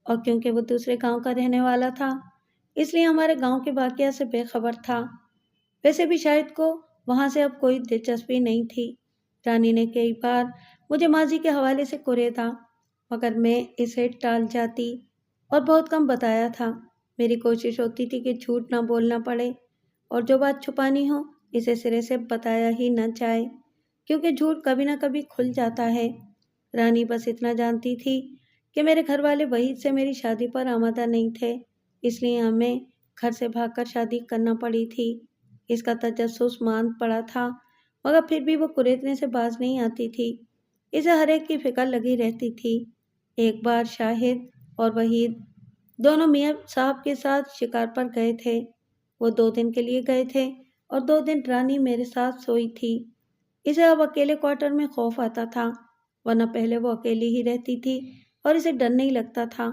اور کیونکہ وہ دوسرے گاؤں کا رہنے والا تھا اس لیے ہمارے گاؤں کے واقعہ سے بے خبر تھا۔ ویسے بھی شاہد کو وہاں سے اب کوئی دلچسپی نہیں تھی۔ رانی نے کئی بار مجھے ماضی کے حوالے سے کریدا، مگر میں اسے ٹال جاتی اور بہت کم بتایا تھا۔ میری کوشش ہوتی تھی کہ جھوٹ نہ بولنا پڑے اور جو بات چھپانی ہو اسے سرے سے بتایا ہی نہ جائے، کیونکہ جھوٹ کبھی نہ کبھی کھل جاتا ہے۔ رانی بس اتنا جانتی تھی کہ میرے گھر والے وحید سے میری شادی پر آمادہ نہیں تھے، اس لیے ہمیں گھر سے بھاگ کر شادی کرنا پڑی تھی۔ اس کا تجسس مان پڑا تھا، مگر پھر بھی وہ کریدنے سے باز نہیں آتی تھی۔ اسے ہر ایک کی فکر لگی رہتی تھی۔ ایک بار شاہد اور وحید دونوں میاں صاحب کے ساتھ شکار پر گئے تھے۔ وہ 2 دن کے لیے گئے تھے اور 2 دن رانی میرے ساتھ سوئی تھی۔ اسے اب اکیلے کوارٹر میں خوف آتا تھا، ورنہ پہلے وہ اکیلی ہی رہتی تھی اور اسے ڈر نہیں لگتا تھا۔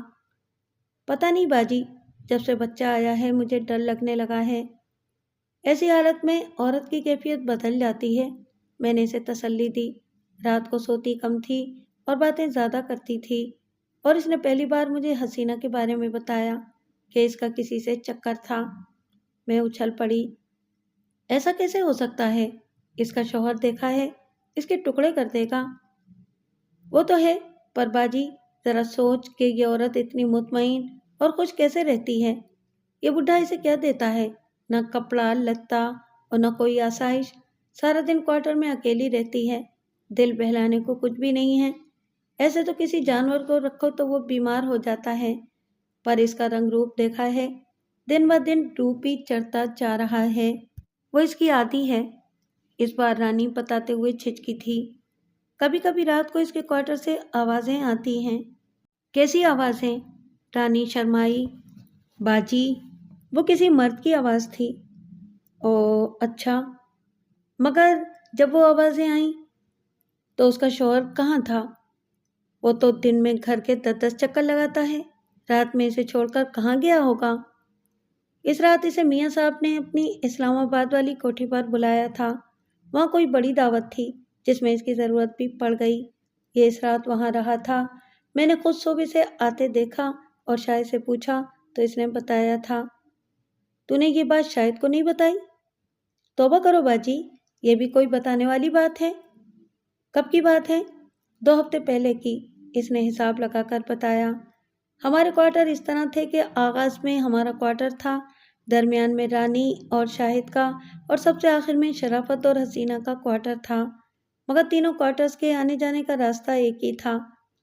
پتہ نہیں باجی، جب سے بچہ آیا ہے مجھے ڈر لگنے لگا ہے۔ ایسی حالت میں عورت کی کیفیت بدل جاتی ہے، میں نے اسے تسلی دی۔ رات کو سوتی کم تھی اور باتیں زیادہ کرتی تھی، اور اس نے پہلی بار مجھے حسینہ کے بارے میں بتایا کہ اس کا کسی سے چکر تھا۔ میں اچھل پڑی۔ ایسا کیسے ہو سکتا ہے؟ اس کا شوہر دیکھا ہے، اس کے ٹکڑے کر دے گا۔ وہ تو ہے، پر باجی ذرا سوچ کہ یہ عورت اتنی مطمئن اور خوش کیسے رہتی ہے۔ یہ بڈھا اسے کیا دیتا ہے؟ نہ کپڑا لتا اور نہ کوئی آسائش، سارا دن کوارٹر میں اکیلی رہتی ہے، دل بہلانے کو کچھ بھی نہیں ہے۔ ایسے تو کسی جانور کو رکھو تو وہ بیمار ہو جاتا ہے، پر اس کا رنگ روپ دیکھا ہے، دن بہ دن روپ ہی چڑھتا جا رہا ہے۔ وہ اس کی عادی ہے۔ اس بار رانی بتاتے ہوئے جھجکی تھی۔ کبھی کبھی رات کو اس کے کوارٹر سے آوازیں آتی ہیں۔ کیسی آوازیں؟ رانی شرمائی۔ باجی، وہ کسی مرد کی آواز تھی۔ او اچھا، مگر جب وہ آوازیں آئیں تو اس کا شوہر کہاں تھا؟ وہ تو دن میں گھر کے 10 چکر لگاتا ہے، رات میں اسے چھوڑ کر کہاں گیا ہوگا؟ اس رات اسے میاں صاحب نے اپنی اسلام آباد والی کوٹھی پر بلایا تھا۔ وہاں کوئی بڑی دعوت تھی جس میں اس کی ضرورت بھی پڑ گئی۔ یہ اس رات وہاں رہا تھا۔ میں نے خود صبح سے آتے دیکھا اور شاہد سے پوچھا تو اس نے بتایا تھا۔ تو نے یہ بات شاہد کو نہیں بتائی؟ توبہ کرو باجی، یہ بھی کوئی بتانے والی بات ہے؟ کب کی بات ہے؟ 2 ہفتے پہلے کی، اس نے حساب لگا کر بتایا۔ ہمارے کوارٹر اس طرح تھے کہ آغاز میں ہمارا کوارٹر تھا، درمیان میں رانی اور شاہد کا، اور سب سے آخر میں شرافت اور حسینہ کا کوارٹر تھا۔ مگر تینوں کوارٹرز کے آنے جانے کا راستہ ایک ہی تھا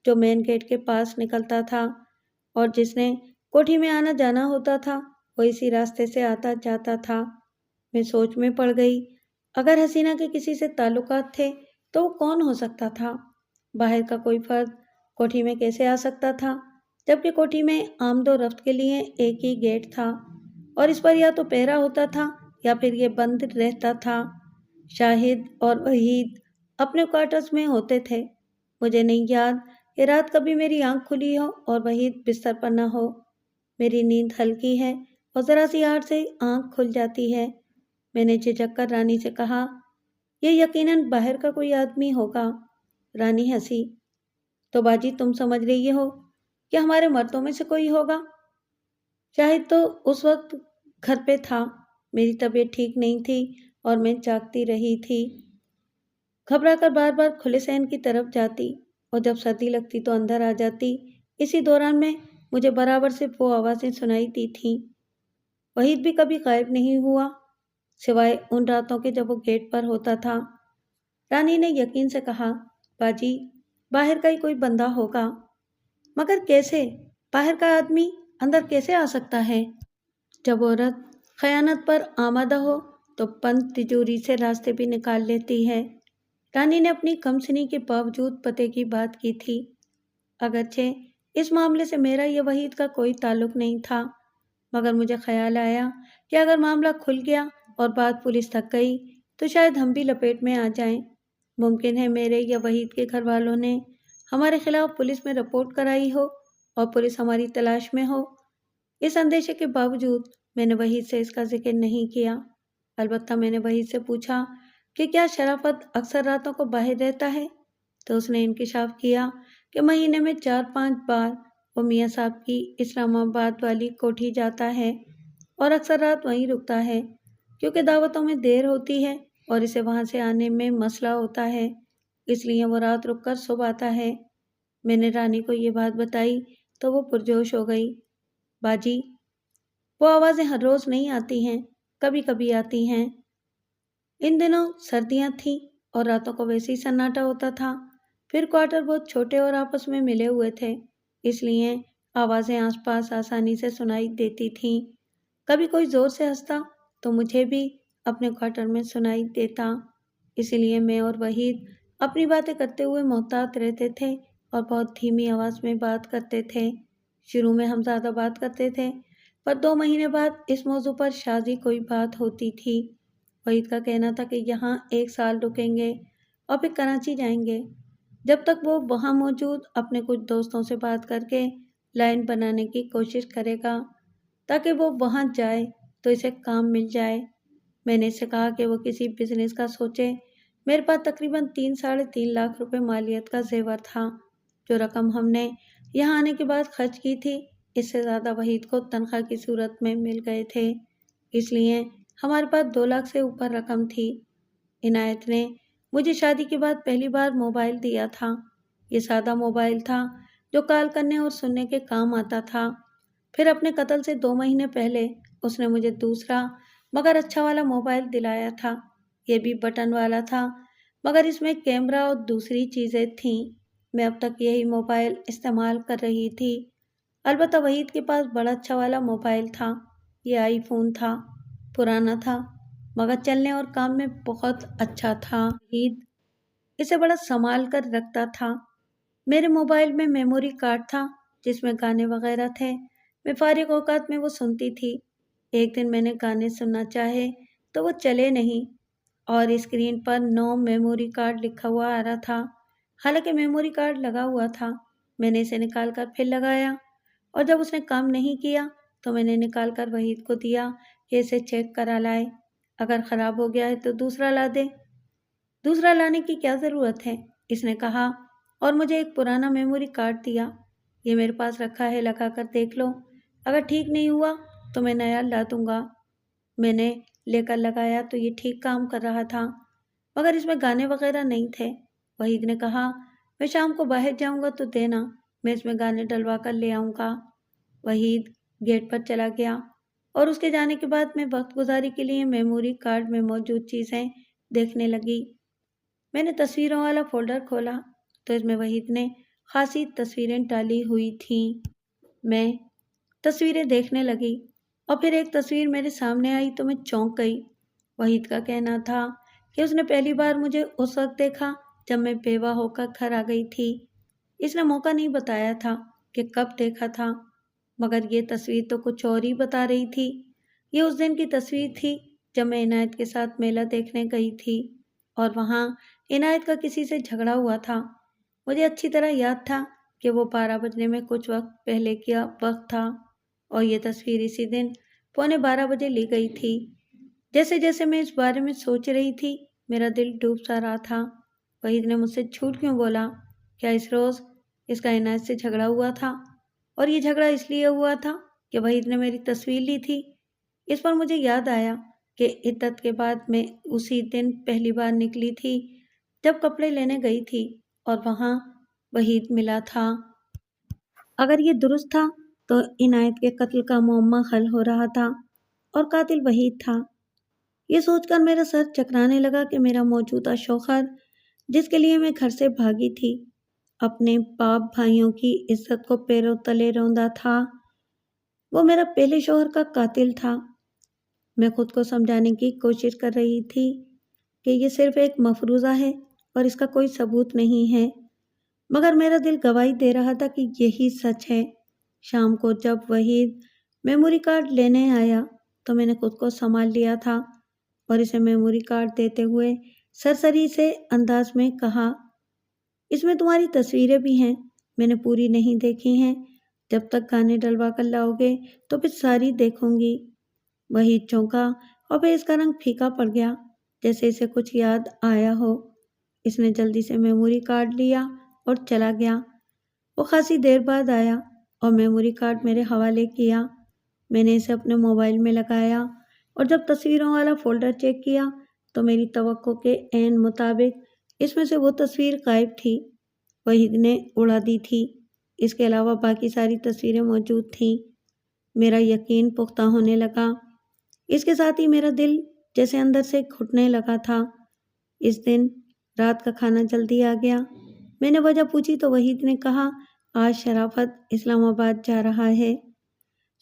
جو مین گیٹ کے پاس نکلتا تھا، اور جس نے کوٹھی میں آنا جانا ہوتا تھا وہ اسی راستے سے آتا جاتا تھا۔ میں سوچ میں پڑ گئی، اگر حسینہ کے کسی سے تعلقات تھے تو وہ کون ہو سکتا تھا؟ باہر کا کوئی فرد کوٹھی میں کیسے آ سکتا تھا، جبکہ کوٹھی میں آمد و رفت کے لیے ایک ہی گیٹ تھا اور اس پر یا تو پہرا ہوتا تھا یا پھر یہ بند رہتا تھا۔ شاہد اور وحید اپنے کوارٹرز میں ہوتے تھے۔ مجھے نہیں یاد کہ رات کبھی میری آنکھ کھلی ہو اور وحید بستر پر نہ ہو۔ میری نیند ہلکی ہے اور ذرا سی آہٹ سے آنکھ کھل جاتی ہے۔ میں نے جھجک کر رانی سے کہا، یہ یقیناً باہر کا کوئی آدمی ہوگا۔ رانی ہنسی، تو باجی تم سمجھ رہی ہو کہ ہمارے مردوں میں سے کوئی ہوگا؟ شاہد تو اس وقت گھر پہ تھا، میری طبیعت ٹھیک نہیں تھی اور میں جاگتی رہی تھی، گھبرا کر بار بار کھلے صحن کی طرف جاتی اور جب سردی لگتی تو اندر آ جاتی۔ اسی دوران میں مجھے برابر سے وہ آوازیں سنائی دی تھیں۔ وحید بھی کبھی غائب نہیں ہوا، سوائے ان راتوں کے جب وہ گیٹ پر ہوتا تھا۔ رانی نے یقین سے کہا، باجی باہر کا ہی کوئی بندہ ہوگا، مگر کیسے؟ باہر کا آدمی اندر کیسے آ سکتا ہے؟ جب عورت خیانت پر آمادہ ہو تو بند تجوری سے راستے بھی نکال لیتی ہے۔ رانی نے اپنی کم سنی کے باوجود پتے کی بات کی تھی، اگرچہ اس معاملے سے میرا یا وحید کا کوئی تعلق نہیں تھا، مگر مجھے خیال آیا کہ اگر معاملہ کھل گیا اور بات پولیس تک گئی تو شاید ہم بھی لپیٹ میں آ جائیں۔ ممکن ہے میرے یا وحید کے گھر والوں نے ہمارے خلاف پولیس میں رپورٹ کرائی ہو اور پولیس ہماری تلاش میں ہو۔ اس اندیشے کے باوجود میں نے وحید سے اس کا ذکر نہیں کیا۔ البتہ میں نے وحید سے پوچھا کہ کیا شرافت اکثر راتوں کو باہر رہتا ہے، تو اس نے انکشاف کیا کہ مہینے میں 4-5 بار وہ میاں صاحب کی اسلام آباد والی کوٹھی جاتا ہے اور اکثر رات وہیں رکتا ہے، کیونکہ دعوتوں میں دیر ہوتی ہے اور اسے وہاں سے آنے میں مسئلہ ہوتا ہے، اس لیے وہ رات رک کر صبح آتا ہے۔ میں نے رانی کو یہ بات بتائی تو وہ پرجوش ہو گئی، باجی وہ آوازیں ہر روز نہیں آتی ہیں، کبھی کبھی آتی ہیں۔ ان دنوں سردیاں تھیں اور راتوں کو ویسے ہی سناٹا ہوتا تھا، پھر کوارٹر بہت چھوٹے اور آپس میں ملے ہوئے تھے، اس لیے آوازیں آس پاس آسانی سے سنائی دیتی تھیں۔ کبھی کوئی زور سے ہنستا تو مجھے بھی اپنے کوارٹر میں سنائی دیتا، اسی لیے میں اور وحید اپنی باتیں کرتے ہوئے محتاط رہتے تھے اور بہت دھیمی آواز میں بات کرتے تھے۔ شروع میں ہم زیادہ بات کرتے تھے، پر 2 مہینے بعد اس موضوع پر شاذی کوئی بات ہوتی تھی۔ وحید کا کہنا تھا کہ یہاں 1 سال رکیں گے اور پھر کراچی جائیں گے، جب تک وہ وہاں موجود اپنے کچھ دوستوں سے بات کر کے لائن بنانے کی کوشش کرے گا تاکہ وہ وہاں جائے تو اسے کام مل جائے۔ میں نے اسے کہا کہ وہ کسی بزنس کا سوچے۔ میرے پاس تقریباً 3-3.5 لاکھ روپے مالیت کا زیور تھا، جو رقم ہم نے یہاں آنے کے بعد خرچ کی تھی، اس سے زیادہ وحید کو تنخواہ کی صورت میں مل گئے تھے، اس لیے ہمارے پاس 2 لاکھ سے اوپر رقم تھی۔ عنایت نے مجھے شادی کے بعد پہلی بار موبائل دیا تھا۔ یہ سادہ موبائل تھا جو کال کرنے اور سننے کے کام آتا تھا۔ پھر اپنے قتل سے 2 مہینے پہلے اس نے مجھے دوسرا مگر اچھا والا موبائل دلایا تھا۔ یہ بھی بٹن والا تھا، مگر اس میں کیمرہ اور دوسری چیزیں تھیں۔ میں اب تک یہی موبائل استعمال کر رہی تھی۔ البتہ وحید کے پاس بڑا اچھا والا موبائل تھا، یہ آئی فون تھا، پرانا تھا مگر چلنے اور کام میں بہت اچھا تھا۔ وحید اسے بڑا سنبھال کر رکھتا تھا۔ میرے موبائل میں میموری کارڈ تھا جس میں گانے وغیرہ تھے، میں فارغ اوقات میں وہ سنتی تھی۔ ایک دن میں نے گانے سننا چاہے تو وہ چلے نہیں اور اسکرین پر نو میموری کارڈ لکھا ہوا آ رہا تھا، حالانکہ میموری کارڈ لگا ہوا تھا۔ میں نے اسے نکال کر پھر لگایا اور جب اس نے کام نہیں کیا تو میں نے نکال کر وحید کو دیا کہ اسے چیک کرا لائے، اگر خراب ہو گیا ہے تو دوسرا لا دے۔ دوسرا لانے کی کیا ضرورت ہے، اس نے کہا اور مجھے ایک پرانا میموری کارڈ دیا۔ یہ میرے پاس رکھا ہے، لگا کر دیکھ لو، اگر ٹھیک نہیں ہوا تو میں نیا لا دوں گا۔ میں نے لے کر لگایا تو یہ ٹھیک کام کر رہا تھا، مگر اس میں گانے وغیرہ نہیں تھے۔ وحید نے کہا، میں شام کو باہر جاؤں گا تو دینا، میں اس میں گانے ڈلوا کر لے آؤں گا۔ وحید گیٹ پر چلا گیا اور اس کے جانے کے بعد میں وقت گزاری کے لیے میموری کارڈ میں موجود چیزیں دیکھنے لگی۔ میں نے تصویروں والا فولڈر کھولا تو اس میں وحید نے خاصی تصویریں ڈالی ہوئی تھیں۔ میں تصویریں دیکھنے لگی اور پھر ایک تصویر میرے سامنے آئی تو میں چونک گئی۔ وحید کا کہنا تھا کہ اس نے پہلی بار مجھے اس وقت دیکھا جب میں بیوہ ہو کر گھر آ گئی تھی۔ اس نے موقع نہیں بتایا تھا کہ کب دیکھا تھا، مگر یہ تصویر تو کچھ اور ہی بتا رہی تھی۔ یہ اس دن کی تصویر تھی جب میں عنایت کے ساتھ میلہ دیکھنے گئی تھی اور وہاں عنایت کا کسی سے جھگڑا ہوا تھا۔ مجھے اچھی طرح یاد تھا کہ وہ 12 بجنے میں کچھ وقت پہلے کا وقت تھا اور یہ تصویر اسی دن 11:45 بجے لی گئی تھی۔ جیسے جیسے میں اس بارے میں سوچ رہی تھی میرا دل ڈوب سا رہا تھا۔ وحید نے مجھ سے جھوٹ کیوں بولا؟ کیا اس روز اس کا عنایت سے جھگڑا ہوا تھا؟ اور یہ جھگڑا اس لیے ہوا تھا کہ وحید نے میری تصویر لی تھی۔ اس پر مجھے یاد آیا کہ عدت کے بعد میں اسی دن پہلی بار نکلی تھی جب کپڑے لینے گئی تھی اور وہاں وحید ملا تھا۔ اگر یہ درست تھا تو عنایت کے قتل کا معمہ حل ہو رہا تھا اور قاتل وحید تھا۔ یہ سوچ کر میرا سر چکرانے لگا کہ میرا موجودہ شوہر جس کے لیے میں گھر سے بھاگی تھی، اپنے باپ بھائیوں کی عزت کو پیروں تلے روندا تھا، وہ میرا پہلے شوہر کا قاتل تھا۔ میں خود کو سمجھانے کی کوشش کر رہی تھی کہ یہ صرف ایک مفروضہ ہے اور اس کا کوئی ثبوت نہیں ہے، مگر میرا دل گواہی دے رہا تھا کہ یہی سچ ہے۔ شام کو جب وحید میموری کارڈ لینے آیا تو میں نے خود کو سنبھال لیا تھا اور اسے میموری کارڈ دیتے ہوئے سرسری سے انداز میں کہا، اس میں تمہاری تصویریں بھی ہیں، میں نے پوری نہیں دیکھی ہیں، جب تک گانے ڈلوا کر لاؤ گے تو پھر ساری دیکھوں گی۔ وحید چونکا اور پھر اس کا رنگ پھیکا پڑ گیا، جیسے اسے کچھ یاد آیا ہو۔ اس نے جلدی سے میموری کارڈ لیا اور چلا گیا۔ وہ خاصی دیر بعد آیا اور میموری کارڈ میرے حوالے کیا۔ میں نے اسے اپنے موبائل میں لگایا اور جب تصویروں والا فولڈر چیک کیا تو میری توقع کے عین مطابق اس میں سے وہ تصویر غائب تھی۔ وحید نے اڑا دی تھی۔ اس کے علاوہ باقی ساری تصویریں موجود تھیں۔ میرا یقین پختہ ہونے لگا۔ اس کے ساتھ ہی میرا دل جیسے اندر سے گھٹنے لگا تھا۔ اس دن رات کا کھانا جلدی آ گیا۔ میں نے وجہ پوچھی تو وحید نے کہا، آج شرافت اسلام آباد جا رہا ہے۔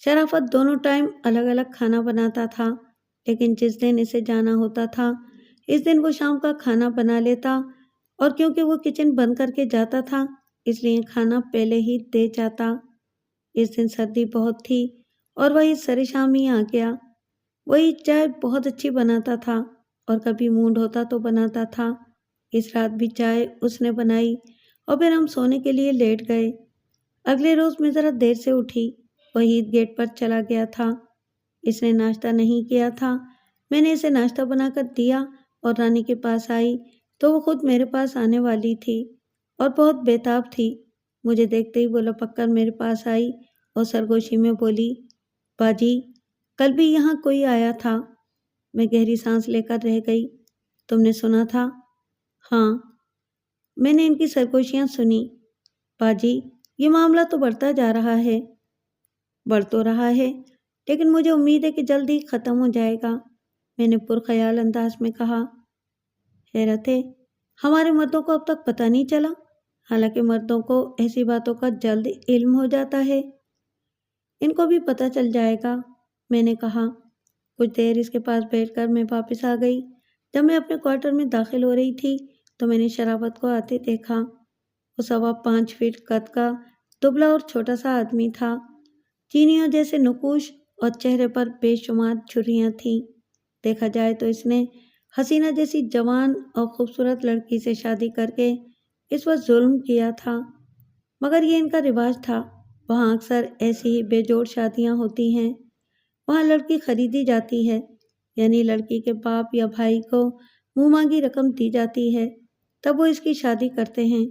شرافت دونوں ٹائم الگ الگ کھانا بناتا تھا، لیکن جس دن اسے جانا ہوتا تھا اس دن وہ شام کا کھانا بنا لیتا، اور کیونکہ وہ کچن بند کر کے جاتا تھا اس لیے کھانا پہلے ہی دے جاتا۔ اس دن سردی بہت تھی اور وہی سر شام ہی آ گیا۔ وہی چائے بہت اچھی بناتا تھا اور کبھی موڈ ہوتا تو بناتا تھا۔ اس رات بھی چائے اس نے بنائی اور پھر ہم سونے کے لیے لیٹ گئے۔ اگلے روز میں ذرا دیر سے اٹھی۔ وحید گیٹ پر چلا گیا تھا۔ اس نے ناشتہ نہیں کیا تھا۔ میں نے اسے ناشتہ بنا کر دیا اور رانی کے پاس آئی تو وہ خود میرے پاس آنے والی تھی اور بہت بےتاب تھی۔ مجھے دیکھتے ہی وہ لپک کر میرے پاس آئی اور سرگوشی میں بولی، باجی کل بھی یہاں کوئی آیا تھا؟ میں گہری سانس لے کر رہ گئی۔ تم نے سنا تھا؟ ہاں، میں نے ان کی سرگوشیاں سنی۔ باجی یہ معاملہ تو بڑھتا جا رہا ہے۔ بڑھ تو رہا ہے لیکن مجھے امید ہے کہ جلد ہی ختم ہو جائے گا، میں نے پرخیال انداز میں کہا۔ حیرت ہے، ہمارے مردوں کو اب تک پتہ نہیں چلا، حالانکہ مردوں کو ایسی باتوں کا جلد علم ہو جاتا ہے۔ ان کو بھی پتہ چل جائے گا، میں نے کہا۔ کچھ دیر اس کے پاس بیٹھ کر میں واپس آ گئی۔ جب میں اپنے کوارٹر میں داخل ہو رہی تھی تو میں نے شرافت کو آتے دیکھا۔ وہ 5.25 فٹ قد کا دبلا اور چھوٹا سا آدمی تھا۔ چینیوں جیسے نقوش اور چہرے پر بے شمار جھریاں تھیں۔ دیکھا جائے تو اس نے حسینہ جیسی جوان اور خوبصورت لڑکی سے شادی کر کے اس پر ظلم کیا تھا، مگر یہ ان کا رواج تھا۔ وہاں اکثر ایسی ہی بے جوڑ شادیاں ہوتی ہیں۔ وہاں لڑکی خریدی جاتی ہے، یعنی لڑکی کے باپ یا بھائی کو منہ مانگی رقم دی جاتی ہے، تب وہ اس کی شادی کرتے ہیں۔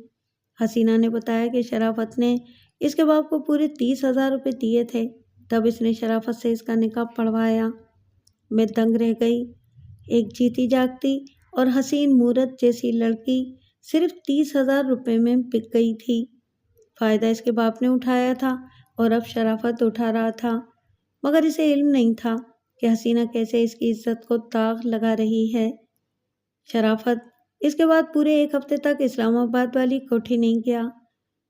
حسینہ نے بتایا کہ شرافت نے اس کے باپ کو پورے 30,000 روپے دیے تھے، تب اس نے شرافت سے اس کا نکاح پڑھوایا۔ میں دنگ رہ گئی۔ ایک جیتی جاگتی اور حسین مورت جیسی لڑکی صرف 30,000 روپے میں بک گئی تھی۔ فائدہ اس کے باپ نے اٹھایا تھا اور اب شرافت اٹھا رہا تھا، مگر اسے علم نہیں تھا کہ حسینہ کیسے اس کی عزت کو داغ لگا رہی ہے۔ شرافت اس کے بعد پورے 1 ہفتے تک اسلام آباد والی کوٹھی نہیں گیا۔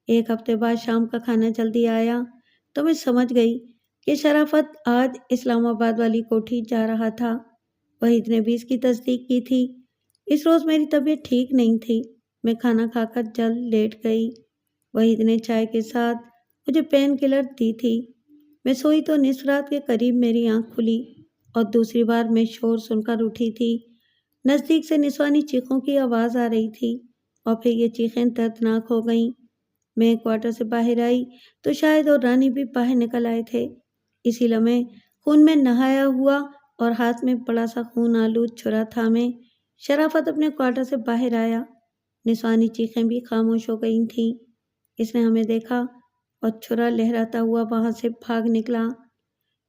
1 ہفتے بعد شام کا کھانا جلدی آیا تو میں سمجھ گئی کہ شرافت آج اسلام آباد والی کوٹھی جا رہا تھا۔ وحید نے بھی اس کی تصدیق کی تھی۔ اس روز میری طبیعت ٹھیک نہیں تھی۔ میں کھانا کھا کر جلد لیٹ گئی۔ وحید نے چائے کے ساتھ مجھے پین کلر دی تھی۔ میں سوئی تو نصف رات کے قریب میری آنکھ کھلی اور دوسری بار میں شور سن کر اٹھی تھی۔ نزدیک سے نسوانی چیخوں کی آواز آ رہی تھی اور پھر یہ چیخیں دردناک ہو گئیں۔ میں کوارٹر سے باہر آئی تو شاہد اور رانی بھی باہر نکل آئے تھے۔ اسی لمحے خون میں نہایا ہوا اور ہاتھ میں بڑا سا خون آلود چھرا تھامے شرافت اپنے کوارٹر سے باہر آیا۔ نسوانی چیخیں بھی خاموش ہو گئی تھیں۔ اس نے ہمیں دیکھا اور چھرا لہراتا ہوا وہاں سے بھاگ نکلا۔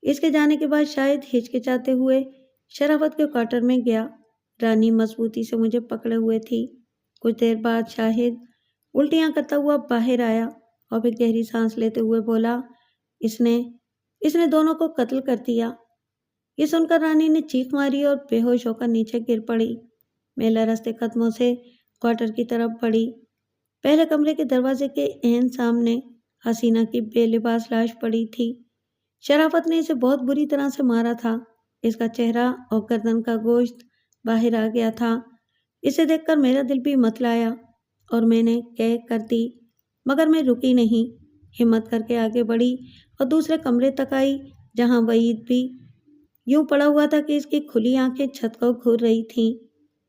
اس کے جانے کے بعد شاید ہچکچاتے ہوئے شرافت کے کوارٹر میں گیا۔ رانی مضبوطی سے مجھے پکڑے ہوئے تھی۔ کچھ دیر بعد شاہد الٹیاں کرتا ہوا باہر آیا اور پھر گہری سانس لیتے ہوئے بولا، اس نے دونوں کو قتل کر دیا۔ یہ سن کر رانی نے چیخ ماری اور بے ہوش ہو کر نیچے گر پڑی۔ میں لرزتے قدموں سے کوارٹر کی طرف بڑھی۔ پہلے کمرے کے دروازے کے عین سامنے حسینہ کی بے لباس لاش پڑی تھی۔ شرافت نے اسے بہت بری طرح سے مارا تھا۔ اس کا چہرہ اور گردن کا گوشت باہر آ گیا تھا۔ اسے دیکھ کر میرا دل بھی متلایا اور میں نے قے کر دی، مگر میں رکی نہیں۔ ہمت کر کے آگے بڑھی اور دوسرے کمرے تک آئی جہاں وحید بھی یوں پڑا ہوا تھا کہ اس کی کھلی آنکھیں چھت کو گھور رہی تھیں۔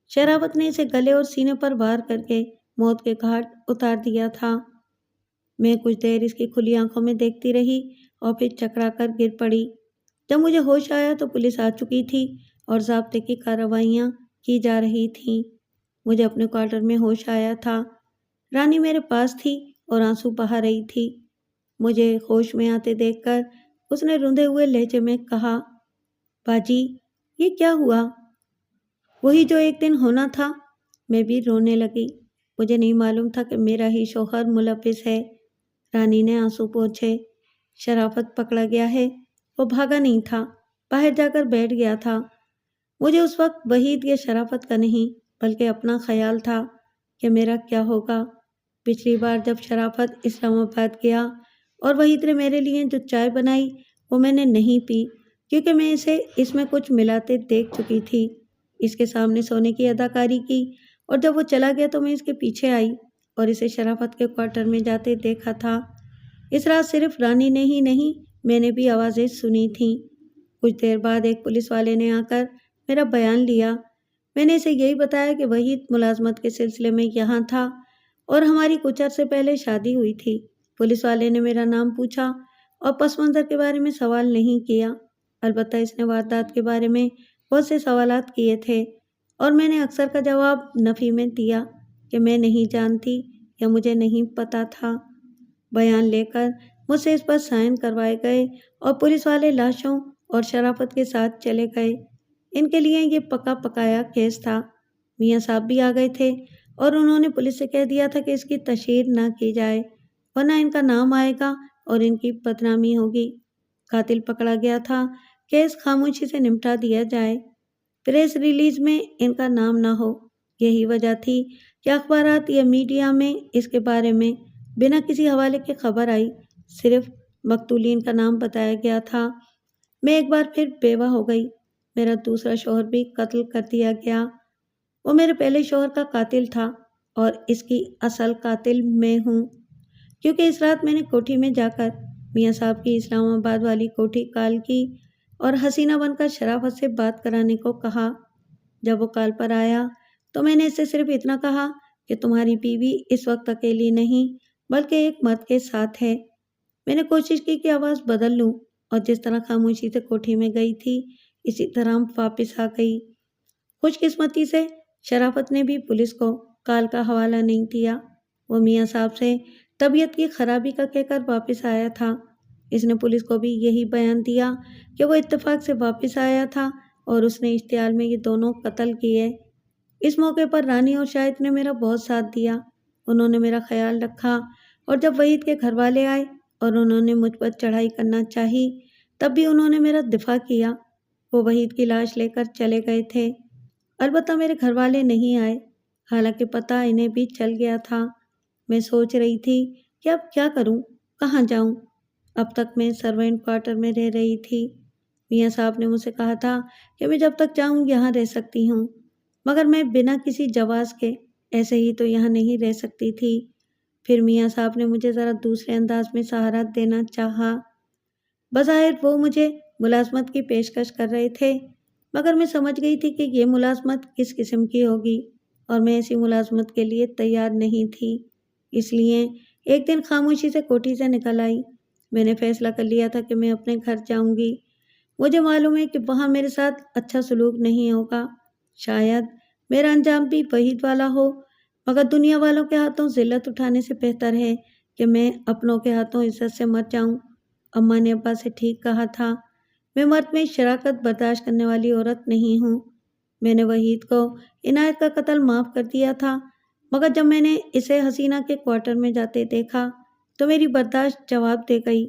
شرافت نے اسے گلے اور سینے پر وار کر کے موت کے گھاٹ اتار دیا تھا۔ میں کچھ دیر اس کی کھلی آنکھوں میں دیکھتی رہی اور پھر چکرا کر گر پڑی۔ جب مجھے ہوش آیا تو پولیس آ چکی تھی اور ضابطے کی کارروائیاں کی جا رہی تھیں۔ مجھے اپنے کوارٹر میں ہوش آیا تھا۔ رانی میرے پاس تھی اور آنسو بہا رہی تھی۔ مجھے ہوش میں آتے دیکھ کر اس نے روندے ہوئے لہجے میں کہا، باجی یہ کیا ہوا؟ وہی جو ایک دن ہونا تھا۔ میں بھی رونے لگی۔ مجھے نہیں معلوم تھا کہ میرا ہی شوہر ملوث ہے۔ رانی نے آنسو پوچھے۔ شرافت پکڑا گیا ہے، وہ بھاگا نہیں تھا، باہر جا کر بیٹھ گیا تھا۔ مجھے اس وقت وحید یا شرافت کا نہیں بلکہ اپنا خیال تھا کہ میرا کیا ہوگا۔ پچھلی بار جب شرافت اسلام آباد گیا اور وحید نے میرے لیے جو چائے بنائی وہ میں نے نہیں پی کیونکہ میں اسے اس میں کچھ ملاتے دیکھ چکی تھی۔ اس کے سامنے سونے کی اداکاری کی اور جب وہ چلا گیا تو میں اس کے پیچھے آئی اور اسے شرافت کے کوارٹر میں جاتے دیکھا تھا۔ اس رات صرف رانی نے ہی نہیں، میں نے بھی آوازیں سنی تھیں۔ کچھ دیر بعد ایک پولیس والے نے آ کر میرا بیان لیا۔ میں نے اسے یہی بتایا کہ وحید ملازمت کے سلسلے میں یہاں تھا اور ہماری کچھ عرصے پہلے شادی ہوئی تھی۔ پولیس والے نے میرا نام پوچھا اور پس منظر کے بارے میں سوال نہیں کیا، البتہ اس نے واردات کے بارے میں بہت سے سوالات کیے تھے اور میں نے اکثر کا جواب نفی میں دیا کہ میں نہیں جانتی یا مجھے نہیں پتہ تھا۔ بیان لے کر مجھ سے اس پر سائن کروائے گئے اور پولیس والے لاشوں اور شرافت کے ساتھ چلے گئے۔ ان کے لیے یہ پکا پکایا کیس تھا۔ میاں صاحب بھی آ گئے تھے اور انہوں نے پولیس سے کہہ دیا تھا کہ اس کی تشہیر نہ کی جائے ورنہ ان کا نام آئے گا اور ان کی بدنامی ہوگی۔ قاتل پکڑا گیا تھا، کیس خاموشی سے نمٹا دیا جائے، پریس ریلیز میں ان کا نام نہ ہو۔ یہی وجہ تھی کہ اخبارات یا میڈیا میں اس کے بارے میں بنا کسی حوالے کے خبر آئی، صرف مقتولین کا نام بتایا گیا تھا۔ میں ایک بار پھر بیوہ ہو گئی۔ میرا دوسرا شوہر بھی قتل کر دیا گیا۔ وہ میرے پہلے شوہر کا قاتل تھا اور اس کی اصل قاتل میں ہوں، کیونکہ اس رات میں نے کوٹھی میں جا کر میاں صاحب کی اسلام آباد والی کوٹھی کال کی اور حسینہ بن کر شرافت سے بات کرانے کو کہا۔ جب وہ کال پر آیا تو میں نے اس سے صرف اتنا کہا کہ تمہاری بیوی اس وقت اکیلی نہیں بلکہ ایک مرد کے ساتھ ہے۔ میں نے کوشش کی کہ آواز بدل لوں اور جس طرح خاموشی سے کوٹھی میں گئی تھی اسی طرح واپس آ گئی۔ خوش قسمتی سے شرافت نے بھی پولیس کو کال کا حوالہ نہیں دیا۔ وہ میاں صاحب سے طبیعت کی خرابی کا کہہ کر واپس آیا تھا۔ اس نے پولیس کو بھی یہی بیان دیا کہ وہ اتفاق سے واپس آیا تھا اور اس نے اشتعال میں یہ دونوں قتل کیے۔ اس موقع پر رانی اور شاہد نے میرا بہت ساتھ دیا۔ انہوں نے میرا خیال رکھا اور جب وحید کے گھر والے آئے اور انہوں نے مجھ پر چڑھائی کرنا چاہی تب بھی انہوں نے میرا دفاع کیا۔ وہ وحید کی لاش لے کر چلے گئے تھے، البتہ میرے گھر والے نہیں آئے، حالانکہ پتہ انہیں بھی چل گیا تھا۔ میں سوچ رہی تھی کہ اب کیا کروں، کہاں جاؤں۔ اب تک میں سروینٹ کوارٹر میں رہ رہی تھی۔ میاں صاحب نے مجھ سے کہا تھا کہ میں جب تک چاہوں یہاں رہ سکتی ہوں، مگر میں بنا کسی جواز کے ایسے ہی تو یہاں نہیں رہ سکتی تھی۔ پھر میاں صاحب نے مجھے ذرا دوسرے انداز میں سہارا دینا چاہا۔ بظاہر وہ مجھے ملازمت کی پیشکش کر رہے تھے، مگر میں سمجھ گئی تھی کہ یہ ملازمت کس قسم کی ہوگی اور میں ایسی ملازمت کے لیے تیار نہیں تھی۔ اس لیے ایک دن خاموشی سے کوٹھی سے نکل آئی۔ میں نے فیصلہ کر لیا تھا کہ میں اپنے گھر جاؤں گی مجھے معلوم ہے کہ وہاں میرے ساتھ اچھا سلوک نہیں ہوگا، شاید میرا انجام بھی وحید والا ہو، مگر دنیا والوں کے ہاتھوں ذلت اٹھانے سے بہتر ہے کہ میں اپنوں کے ہاتھوں عزت سے مر جاؤں۔ اماں نے ابا سے ٹھیک کہا تھا، میں مرد میں شراکت برداشت کرنے والی عورت نہیں ہوں۔ میں نے وحید کو عنایت کا قتل معاف کر دیا تھا، مگر جب میں نے اسے حسینہ کے کوارٹر میں جاتے دیکھا تو میری برداشت جواب دے گئی۔